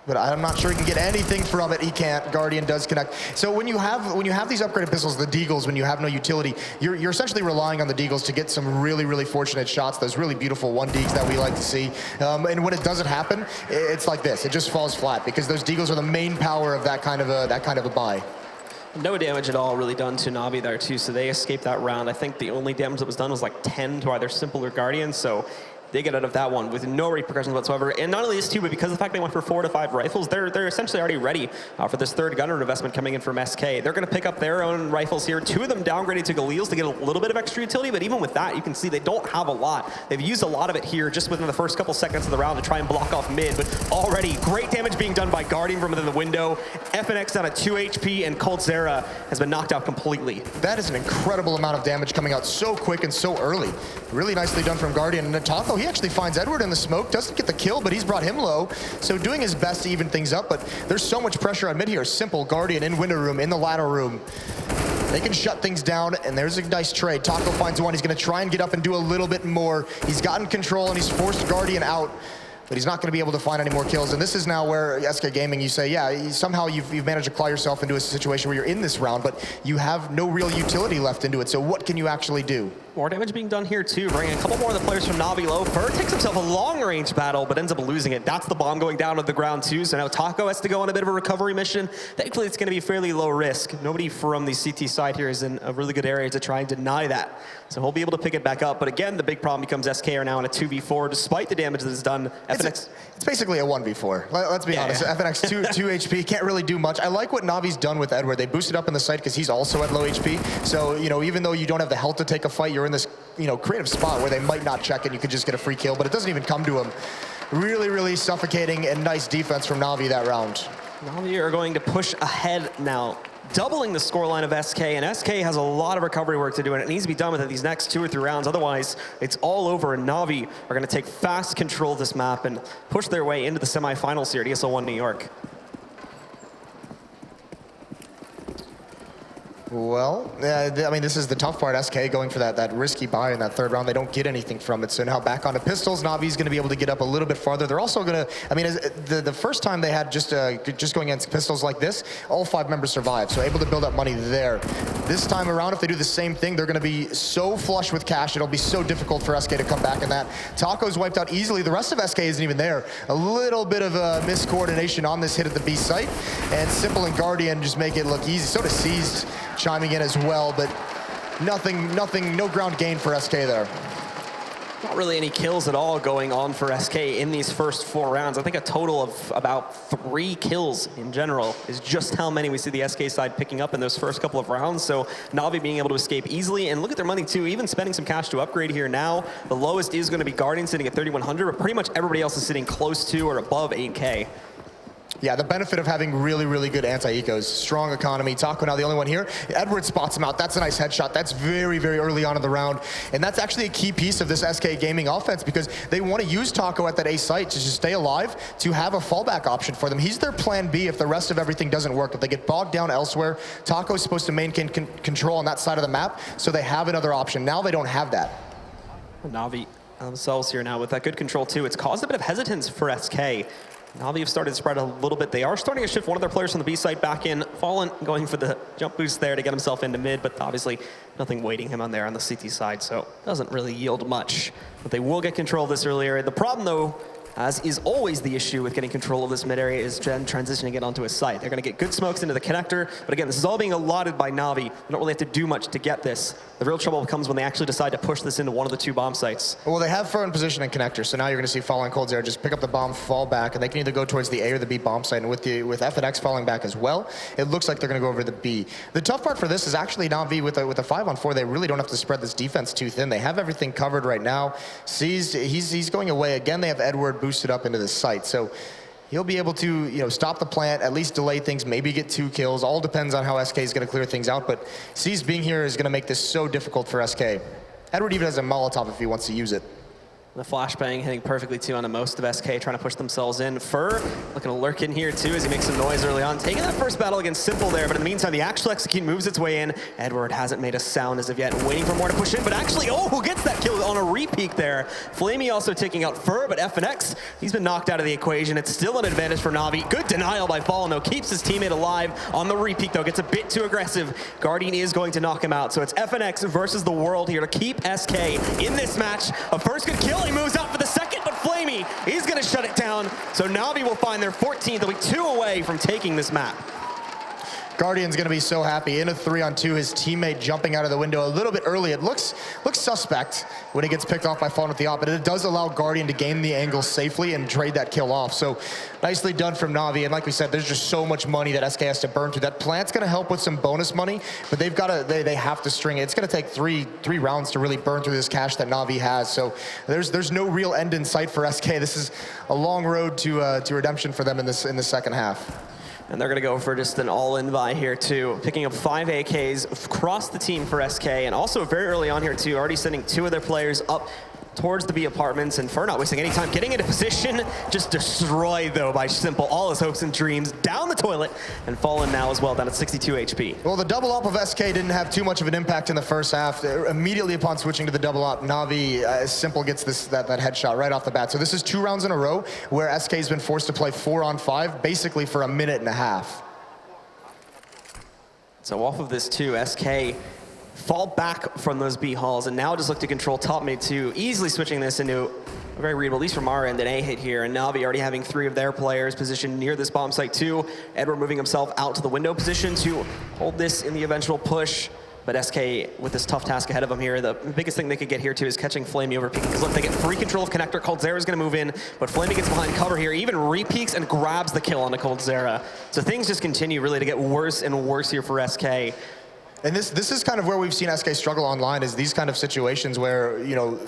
but I'm not sure he can get anything from it. He can't. Guardian does connect. So when you have these upgraded pistols, the Deagles, when you have no utility, you're essentially relying on the Deagles to get some really, really fortunate shots, those really beautiful 1Ds that we like to see. And when it doesn't happen, it's like this. It just falls flat because those Deagles are the main power of that kind of a buy. No damage at all really done to NaVi there too, so they escaped that round. I think the only damage that was done was like 10 to either Simple or Guardian, so they get out of that one with no repercussions whatsoever. And not only this too, but because of the fact they went for 4 to 5 rifles, they're essentially already ready for this third gunner investment coming in from SK. They're going to pick up their own rifles here. 2 of them downgraded to Galil's to get a little bit of extra utility, but even with that, you can see they don't have a lot. They've used a lot of it here just within the first couple seconds of the round to try and block off mid, but already great damage being done by Guardian from within the window. FNX down at 2 HP, and Coldzera has been knocked out completely. That is an incredible amount of damage coming out so quick and so early. Really nicely done from Guardian. And Taco, he actually finds Edward in the smoke, doesn't get the kill, but he's brought him low, so doing his best to even things up, but there's so much pressure on mid here. Simple, Guardian in window room, in the ladder room. They can shut things down, and there's a nice trade. Taco finds one. He's going to try and get up and do a little bit more. He's gotten control, and he's forced Guardian out, but he's not going to be able to find any more kills. And this is now where SK Gaming, you say, yeah, somehow you've managed to claw yourself into a situation where you're in this round, but you have no real utility left into it, so what can you actually do? More damage being done here too, bringing a couple more of the players from NaVi low. Fur takes himself a long-range battle, but ends up losing it. That's the bomb going down to the ground too, so now Taco has to go on a bit of a recovery mission. Thankfully, it's going to be fairly low risk. Nobody from the CT side here is in a really good area to try and deny that. So he'll be able to pick it back up, but again, the big problem becomes SK are now in a 2v4, despite the damage that is done. FNX... It's basically a 1v4. Let's be honest. Yeah. FNX 2 HP, can't really do much. I like what Navi's done with Edward. They boosted up in the site because he's also at low HP. So, even though you don't have the health to take a fight, you're in this, creative spot where they might not check and you could just get a free kill, but it doesn't even come to him. Really, really suffocating and nice defense from NaVi that round. NaVi are going to push ahead now, doubling the scoreline of SK, and SK has a lot of recovery work to do, and it needs to be done within these next 2 or 3 rounds. Otherwise, it's all over, and NaVi are going to take fast control of this map and push their way into the semifinals here at ESL One New York. Well, I mean, this is the tough part. SK going for that risky buy in that third round. They don't get anything from it. So now back onto pistols. NaVi's going to be able to get up a little bit farther. They're also going to, I mean, the first time they had just going against pistols like this, all 5 members survived. So able to build up money there. This time around, if they do the same thing, they're going to be so flush with cash. It'll be so difficult for SK to come back in that. Taco's wiped out easily. The rest of SK isn't even there. A little bit of a miscoordination on this hit at the B site. And Simple and Guardian just make it look easy. So does Seized chiming in as well, but nothing, no ground gain for SK there. Not really any kills at all going on for SK in these first 4 rounds. I think a total of about 3 kills in general is just how many we see the SK side picking up in those first couple of rounds. So NaVi being able to escape easily, and look at their money too, even spending some cash to upgrade here now. The lowest is going to be Guardian sitting at 3,100, but pretty much everybody else is sitting close to or above 8K. Yeah, the benefit of having really, really good anti-ecos. Strong economy. Taco now the only one here. Edward spots him out. That's a nice headshot. That's very, very early on in the round. And that's actually a key piece of this SK Gaming offense because they want to use Taco at that A site to just stay alive, to have a fallback option for them. He's their plan B if the rest of everything doesn't work. If they get bogged down elsewhere, Taco's supposed to maintain control on that side of the map, so they have another option. Now they don't have that. NaVi themselves here now with that good control too. It's caused a bit of hesitance for SK. NaVi have started to spread a little bit. They are starting to shift one of their players from the B side back in. Fallen going for the jump boost there to get himself into mid, but obviously nothing waiting him on there on the CT side, so doesn't really yield much. But they will get control of this earlier. The problem though as is always the issue with getting control of this mid area, is then transitioning it onto a site. They're going to get good smokes into the connector, but again, this is all being allotted by NaVi. They don't really have to do much to get this. The real trouble comes when they actually decide to push this into one of the 2 bomb sites. Well, they have firm position and connector, so now you're going to see Fallen coldzera just pick up the bomb, fall back, and they can either go towards the A or the B bomb site, and with F and X falling back as well, it looks like they're going to go over the B. The tough part for this is actually NaVi with a 5-on-4, they really don't have to spread this defense too thin. They have everything covered right now. He's going away. Again, they have Edward boosted up into the site, so he'll be able to, stop the plant, at least delay things, maybe get 2 kills. All depends on how SK is going to clear things out, but C's being here is going to make this so difficult for SK. Edward even has a Molotov if he wants to use it. The flashbang hitting perfectly too onto most of SK, trying to push themselves in. Fur looking to lurk in here too as he makes some noise early on. Taking that first battle against Simple there, but in the meantime, the actual execute moves its way in. Edward hasn't made a sound as of yet, waiting for more to push in, but actually, who gets that kill on a re-peek there? Flamey also taking out Fur, but FNX, he's been knocked out of the equation. It's still an advantage for NaVi. Good denial by Fallen, though. Keeps his teammate alive on the re-peek, though. Gets a bit too aggressive. Guardian is going to knock him out. So it's FNX versus the world here to keep SK in this match. A first good kill, he moves out for the second, but Flamey, he's going to shut it down. So NaVi will find their 14th. They'll be 2 away from taking this map. Guardian's going to be so happy. In a 3-on-2, his teammate jumping out of the window a little bit early. It looks suspect when he gets picked off by Fallen with the op, but it does allow Guardian to gain the angle safely and trade that kill off. So nicely done from NaVi. And like we said, there's just so much money that SK has to burn through. That plant's going to help with some bonus money, but they've got to, they have to string it. It's going to take three rounds to really burn through this cash that NaVi has. So there's no real end in sight for SK. This is a long road to redemption for them in the second half. And they're going to go for just an all-in buy here, too. Picking up 5 AKs across the team for SK, and also very early on here, too, already sending 2 of their players up towards the B apartments, and Fur not wasting any time getting into position, just destroyed though by Simple. All his hopes and dreams down the toilet, and Fallen now as well down at 62 HP. Well, the double op of SK didn't have too much of an impact in the first half. Immediately upon switching to the double op, NaVi Simple gets that headshot right off the bat. So this is 2 rounds in a row where SK's been forced to play 4-on-5 basically for a minute and a half. So off of this too, SK fall back from those B halls and now just look to control top mid 2, easily switching this into a very readable, at least from our end, an A hit here, and NaVi already having 3 of their players positioned near this bomb site too. Edward moving himself out to the window position to hold this in the eventual push. But SK with this tough task ahead of them here, the biggest thing they could get here too is catching Flamey over peeking. Because look, they get free control of connector. coldzera is going to move in, but Flamey gets behind cover here, even re-peeks and grabs the kill on the coldzera. So things just continue really to get worse and worse here for SK. And this is kind of where we've seen SK struggle online, is these kind of situations where,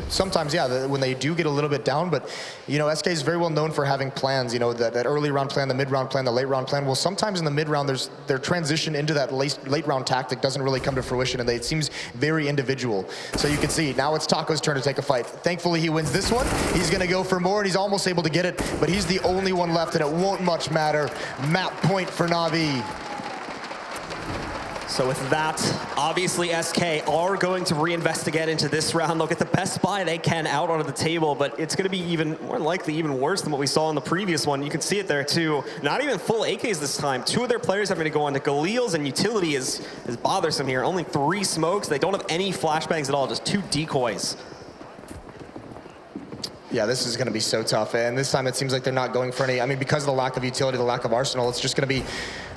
sometimes, when they do get a little bit down, but, SK is very well known for having plans, that early round plan, the mid round plan, the late round plan. Well, sometimes in the mid round, their transition into that late round tactic doesn't really come to fruition, and it seems very individual. So you can see, now it's Taco's turn to take a fight. Thankfully, he wins this one. He's going to go for more, and he's almost able to get it, but he's the only one left, and it won't much matter. Map point for NaVi. So with that, obviously SK are going to reinvest again into this round. They'll get the best buy they can out onto the table, but it's going to be even more likely even worse than what we saw in the previous one. You can see it there too. Not even full AKs this time. 2 of their players having to go on to Galil's, and utility is bothersome here. Only 3 smokes. They don't have any flashbangs at all, just 2 decoys. Yeah, this is going to be so tough, and this time it seems like they're not going for any, because of the lack of utility, the lack of arsenal, it's just going to be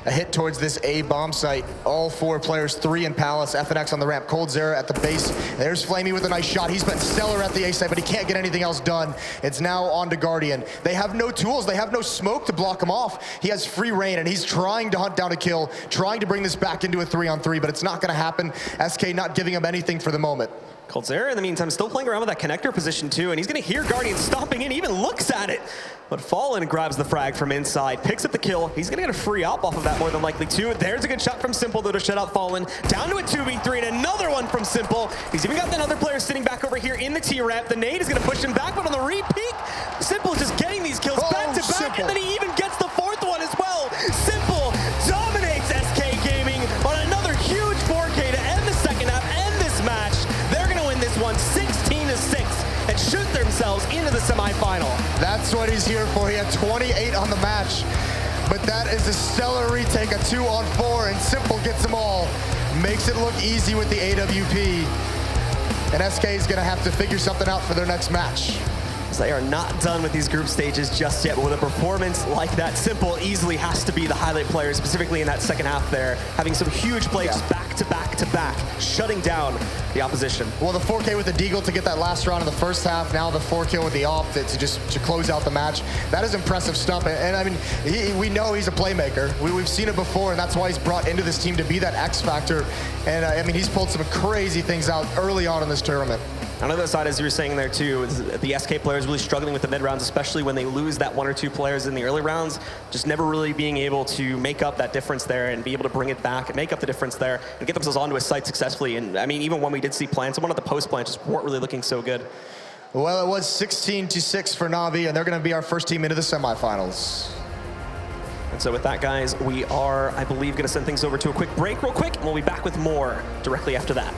a hit towards this A bomb site. All 4 players, 3 in Palace, FNX on the ramp, coldzera at the base. There's Flamey with a nice shot. He's been stellar at the A site, but he can't get anything else done. It's now on to Guardian. They have no tools. They have no smoke to block him off. He has free reign, and he's trying to hunt down a kill, trying to bring this back into a 3-on-3, but it's not going to happen. SK not giving him anything for the moment. coldzera, in the meantime, still playing around with that connector position too, and he's going to hear Guardian stomping in, even looks at it. But Fallen grabs the frag from inside, picks up the kill. He's going to get a free op off of that more than likely too. There's a good shot from Simple though to shut out Fallen. Down to a 2v3 and another one from Simple. He's even got another player sitting back over here in the T-ramp. The nade is going to push him back, but on the re-peek, Simple just getting these kills back to back, and then he even gets the 4th one as well. Simple dominates SK Gaming on another huge 4K to end the second half, end this match. They're going to win this one 16-6 and shoot themselves into the semifinal. That's what he's here for. He had 28 on the match, but that is a stellar retake, a 2-on-4, and Simple gets them all. Makes it look easy with the AWP, and SK is going to have to figure something out for their next match. they are not done with these group stages just yet, but with a performance like that, Simple easily has to be the highlight player, specifically in that second half there, having some huge plays just back to back to back, shutting down the opposition. Well, the 4K with the Deagle to get that last round in the first half, now the 4K with the AWP to close out the match. That is impressive stuff. And I mean, we know he's a playmaker. We've seen it before, and that's why he's brought into this team to be that X factor. And I mean, he's pulled some crazy things out early on in this tournament. On the other side, as you were saying there too, is the SK players really struggling with the mid rounds, especially when they lose that 1 or 2 players in the early rounds, just never really being able to make up that difference there and be able to bring it back and make up the difference there and get themselves onto a site successfully. And I mean, even when we did see plants, someone at the post plant just weren't really looking so good. Well, it was 16-6 for NaVi, and they're going to be our first team into the semifinals. And so with that, guys, we are, I believe, going to send things over to a quick break real quick, and we'll be back with more directly after that.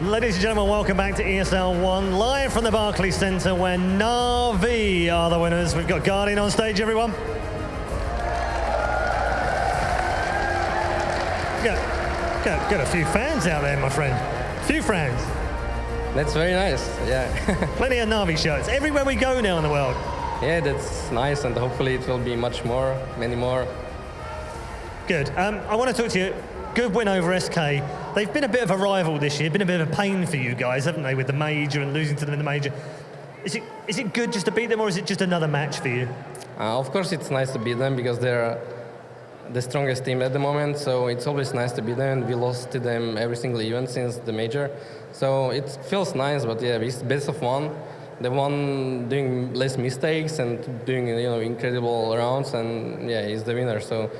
Ladies and gentlemen, welcome back to ESL One, live from the Barclays Centre, where NaVi are the winners. We've got Guardian on stage, everyone. Got a few fans out there, my friend. A few fans. That's very nice, yeah. Plenty of NaVi shirts everywhere we go now in the world. Yeah, that's nice, and hopefully it will be much more, many more. Good. I want to talk to you. Good win over SK. They've been a bit of a rival this year, been a bit of a pain for you guys, haven't they, with the major and losing to them in the major. Is it good just to beat them, or is it just another match for you? Of course it's nice to beat them, because they're the strongest team at the moment, so it's always nice to beat them, and we lost to them every single event since the major. So it feels nice, but yeah, it's best of one. The one doing less mistakes and doing incredible rounds, and yeah, he's the winner. So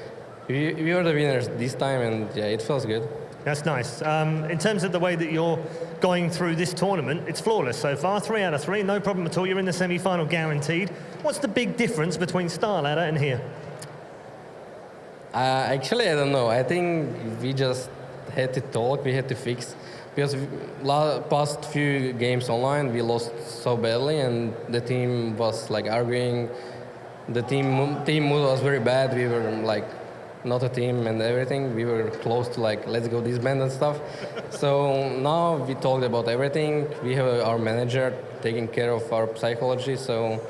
we are the winners this time, and yeah, it feels good. That's nice. In terms of the way that you're going through this tournament, it's flawless so far. 3 out of 3, no problem at all. You're in the semi-final guaranteed. What's the big difference between Star Ladder and here? Actually, I don't know. I think we just had to talk, we had to fix. Because past few games online, we lost so badly, and the team was like arguing. The team mood was very bad. We were like not a team and everything. We were close to like, let's go disband and stuff. So now we talked about everything. We have our manager taking care of our psychology. So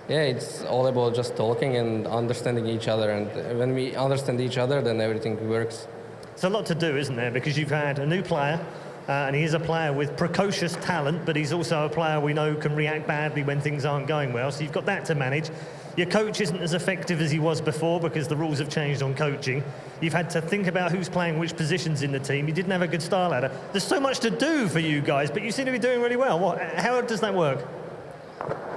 yeah, it's all about just talking and understanding each other. And when we understand each other, then everything works. It's a lot to do, isn't there? Because you've had a new player, and he is a player with precocious talent, but he's also a player we know can react badly when things aren't going well. So you've got that to manage. Your coach isn't as effective as he was before because the rules have changed on coaching. You've had to think about who's playing which positions in the team. You didn't have a good star ladder. There's so much to do for you guys, but you seem to be doing really well. How does that work?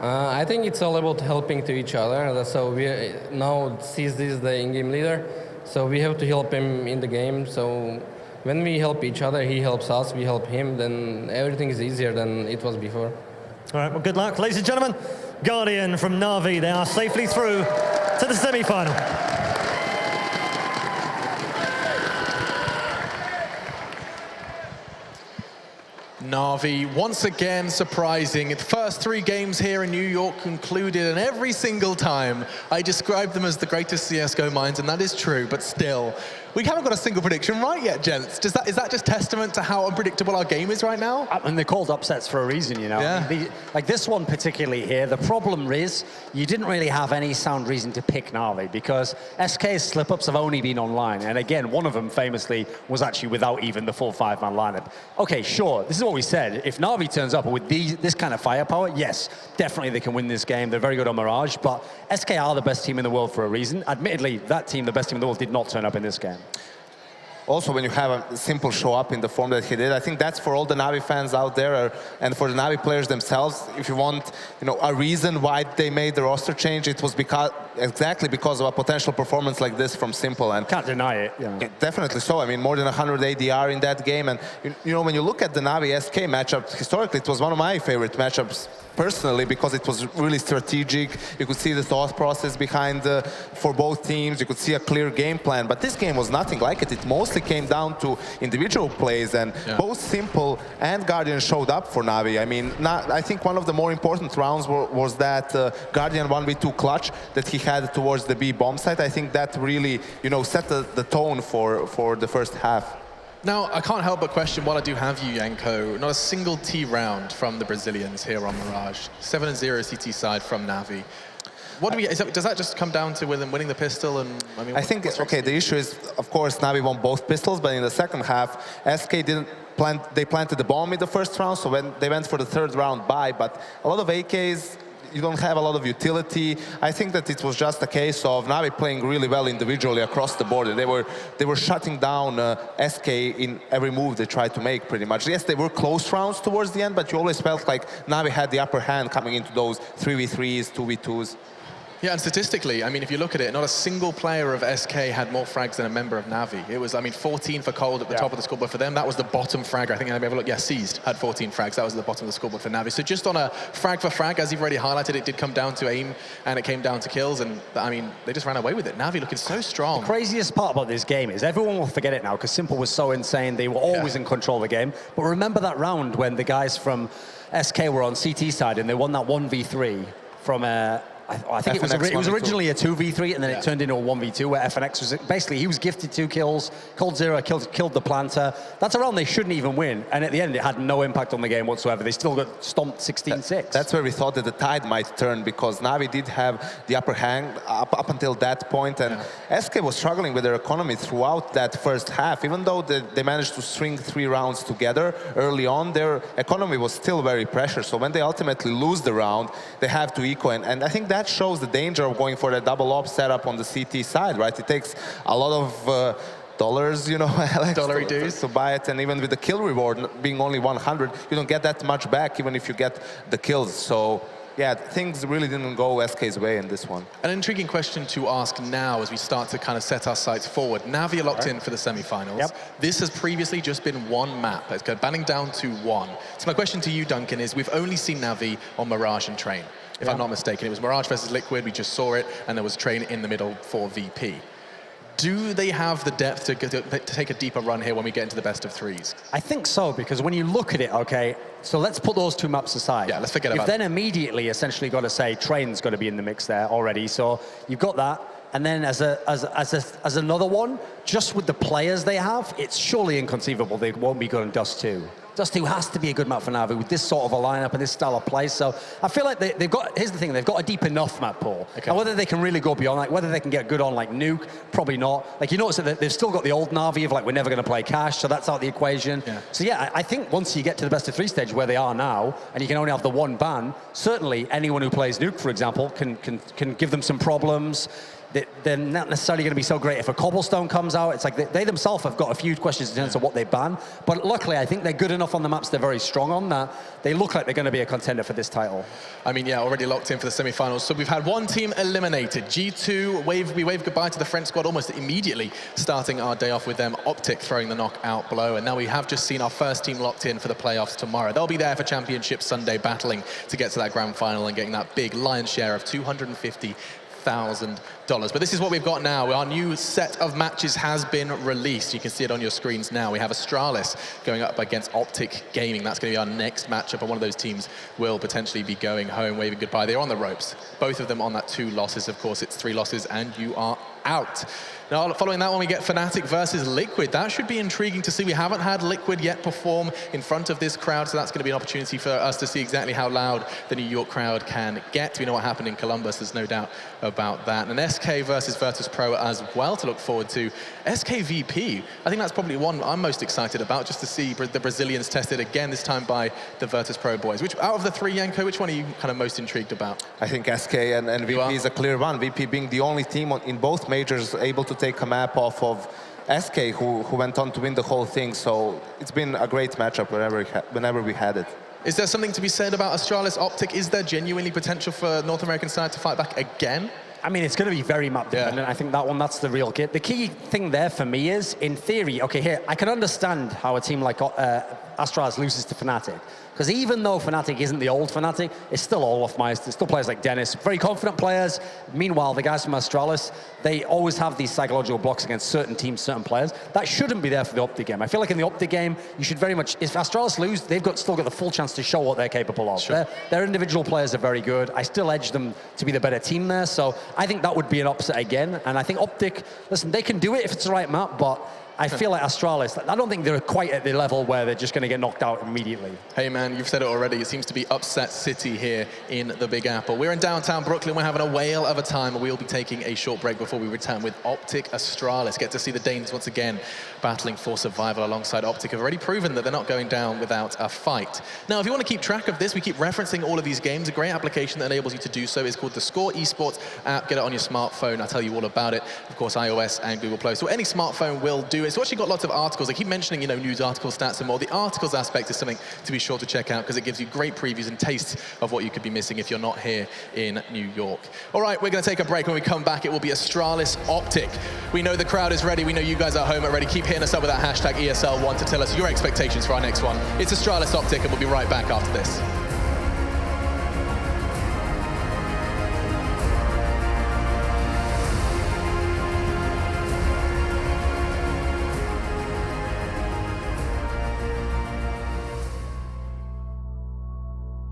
I think it's all about helping to each other. So we now Sis is the in-game leader, so we have to help him in the game. So when we help each other, he helps us, we help him, then everything is easier than it was before. All right, well, good luck. Ladies and gentlemen, Guardian from NaVi, they are safely through to the semi-final. NaVi, once again surprising. The first 3 games here in New York concluded, and every single time I describe them as the greatest CSGO minds, and that is true, but still, we haven't got a single prediction right yet, gents. Is that just testament to how unpredictable our game is right now? And they're called upsets for a reason, you know. Yeah. I mean, like this one particularly here, the problem is you didn't really have any sound reason to pick NaVi because SK's slip-ups have only been online. And again, one of them famously was actually without even the full 5-man lineup. Okay, sure, this is what we said. If NaVi turns up with this kind of firepower, yes, definitely they can win this game. They're very good on Mirage, but SK are the best team in the world for a reason. Admittedly, that team, the best team in the world, did not turn up in this game. Also, when you have a simple show up in the form that he did, I think that's for all the NaVi fans out there, and for the NaVi players themselves. If you want, a reason why they made the roster change, it was exactly because of a potential performance like this from Simple. And can't deny it. Yeah. Definitely so. I mean, more than 100 ADR in that game, and when you look at the NaVi SK matchup, historically, it was one of my favorite matchups personally because it was really strategic. You could see the thought process behind for both teams. You could see a clear game plan. But this game was nothing like it. It mostly came down to individual plays, and both Simple and Guardian showed up for NaVi. I mean, I think one of the more important rounds was that Guardian 1v2 clutch that he had towards the B bomb site. I think that really, set the tone for the first half. Now, I can't help but question while I do have you, Yanko. Not a single T round from the Brazilians here on Mirage. 7-0 CT side from NaVi. Does that just come down to them winning the pistol? And I think the issue is, of course, NaVi won both pistols, but in the second half, SK didn't plant. They planted the bomb in the first round, so when they went for the third round buy, but a lot of AKs. You don't have a lot of utility. I think that it was just a case of NaVi playing really well individually across the board. They were shutting down SK in every move they tried to make, pretty much. Yes, they were close rounds towards the end, but you always felt like NaVi had the upper hand coming into those 3v3s, 2v2s. Yeah, and statistically, I mean, if you look at it, not a single player of SK had more frags than a member of NaVi. It was, 14 for Cold at the top of the scoreboard for them. That was the bottom fragger. I think I have a look. Yeah, Seized had 14 frags. That was at the bottom of the scoreboard for NaVi. So just on a frag for frag, as you've already highlighted, it did come down to aim and it came down to kills. And they just ran away with it. NaVi looking so strong. The craziest part about this game is everyone will forget it now because Simple was so insane. They were always in control of the game. But remember that round when the guys from SK were on CT side and they won that 1v3 from I think it was originally a 2v3 and then it turned into a 1v2 where FNX was basically, he was gifted 2 kills, Cold Zero killed the planter. That's a round they shouldn't even win, and at the end it had no impact on the game whatsoever. They still got stomped 16-6. That's where we thought that the tide might turn because NaVi did have the upper hand up until that point, and SK was struggling with their economy throughout that first half. Even though they managed to string 3 rounds together early on, their economy was still very pressured. So when they ultimately lose the round, they have to eco, and I think that shows the danger of going for the double op setup on the CT side, right? It takes a lot of dollars, dollary dues to buy it, and even with the kill reward being only 100, you don't get that much back, even if you get the kills. So yeah, things really didn't go SK's way in this one. An intriguing question to ask now as we start to kind of set our sights forward. NaVi are locked in for the semi-finals. This has previously just been one map. It's banning down to 1. So my question to you, Duncan, is we've only seen NaVi on Mirage and Train. If I'm not mistaken, it was Mirage versus Liquid, we just saw it, and there was Train in the middle for VP. Do they have the depth to take a deeper run here when we get into the best of 3s? I think so, because when you look at it, so let's put those 2 maps aside. Yeah, let's forget about it. You've then immediately essentially got to say Train's got to be in the mix there already. So you've got that. And then as another one, just with the players they have, it's surely inconceivable they won't be good on Dust 2. Dusty has to be a good map for Navi with this sort of a lineup and this style of play. So I feel like they've got, here's the thing, they've got a deep enough map pool. Okay. And whether they can really go beyond, like whether they can get good on like Nuke, probably not. Like you notice that they've still got the old Navi of like, we're never going to play Cash, so that's out of the equation. Yeah. So yeah, I think once you get to the best of 3 stage where they are now, and you can only have the one ban, certainly anyone who plays Nuke, for example, can give them some problems. They're not necessarily going to be so great if a Cobblestone comes out. It's like they themselves have got a few questions in terms of what they ban. But luckily, I think they're good enough on the maps. They're very strong on that. They look like they're going to be a contender for this title. I mean, yeah, already locked in for the semi-finals. So we've had one team eliminated. G2, we wave goodbye to the French squad almost immediately, starting our day off with them. Optic throwing the knockout blow. And now we have just seen our first team locked in for the playoffs tomorrow. They'll be there for Championship Sunday, battling to get to that grand final and getting that big lion's share of $250,000. But this is what we've got now. Our new set of matches has been released. You can see it on your screens now. We have Astralis going up against Optic Gaming. That's going to be our next matchup, and one of those teams will potentially be going home, waving goodbye. They're on the ropes. Both of them on that 2 losses. Of course, it's 3 losses, and you are out. Now, following that one, we get Fnatic versus Liquid. That should be intriguing to see. We haven't had Liquid yet perform in front of this crowd, so that's going to be an opportunity for us to see exactly how loud the New York crowd can get. We know what happened in Columbus, there's no doubt about that. And SK versus Virtus Pro as well to look forward to. SK VP, I think that's probably one I'm most excited about, just to see the Brazilians tested again, this time by the Virtus Pro boys. Which, out of the 3, Yanko, which one are you kind of most intrigued about? I think SK and VP is a clear one. VP being the only team in both majors able to take a map off of SK, who went on to win the whole thing. So it's been a great matchup whenever we had it. Is there something to be said about Astralis Optic? Is there genuinely potential for North American side to fight back again? I mean, it's going to be very map dependent. I think that's the real key. The key thing there for me is, in theory, okay, here, I can understand how a team like Astralis loses to Fnatic. Because even though Fnatic isn't the old Fnatic, it's still Olaf Meister, still players like Dennis, very confident players. Meanwhile, the guys from Astralis, they always have these psychological blocks against certain teams, certain players. That shouldn't be there for the Optic game. I feel like in the Optic game, you should very much, if Astralis lose, they've still got the full chance to show what they're capable of. Sure. Their individual players are very good. I still edge them to be the better team there, so I think that would be an upset again. And I think Optic, listen, they can do it if it's the right map, but I feel like Astralis, I don't think they're quite at the level where they're just going to get knocked out immediately. Hey man, you've said it already. It seems to be upset city here in the Big Apple. We're in downtown Brooklyn. We're having a whale of a time. We'll be taking a short break before we return with Optic Astralis. Get to see the Danes once again battling for survival alongside Optic. Have already proven that they're not going down without a fight. Now, if you want to keep track of this, we keep referencing all of these games. A great application that enables you to do so is called the Score Esports app. Get it on your smartphone. I'll tell you all about it. Of course, iOS and Google Play. So any smartphone will do it. It's actually got lots of articles. I keep mentioning, you know, news articles, stats and more. The articles aspect is something to be sure to check out because it gives you great previews and tastes of what you could be missing if you're not here in New York. All right, we're going to take a break. When we come back, it will be Astralis Optic. We know the crowd is ready. We know you guys at home are ready. Keep hitting us up with that hashtag ESL One to tell us your expectations for our next one. It's Astralis Optic, and we'll be right back after this.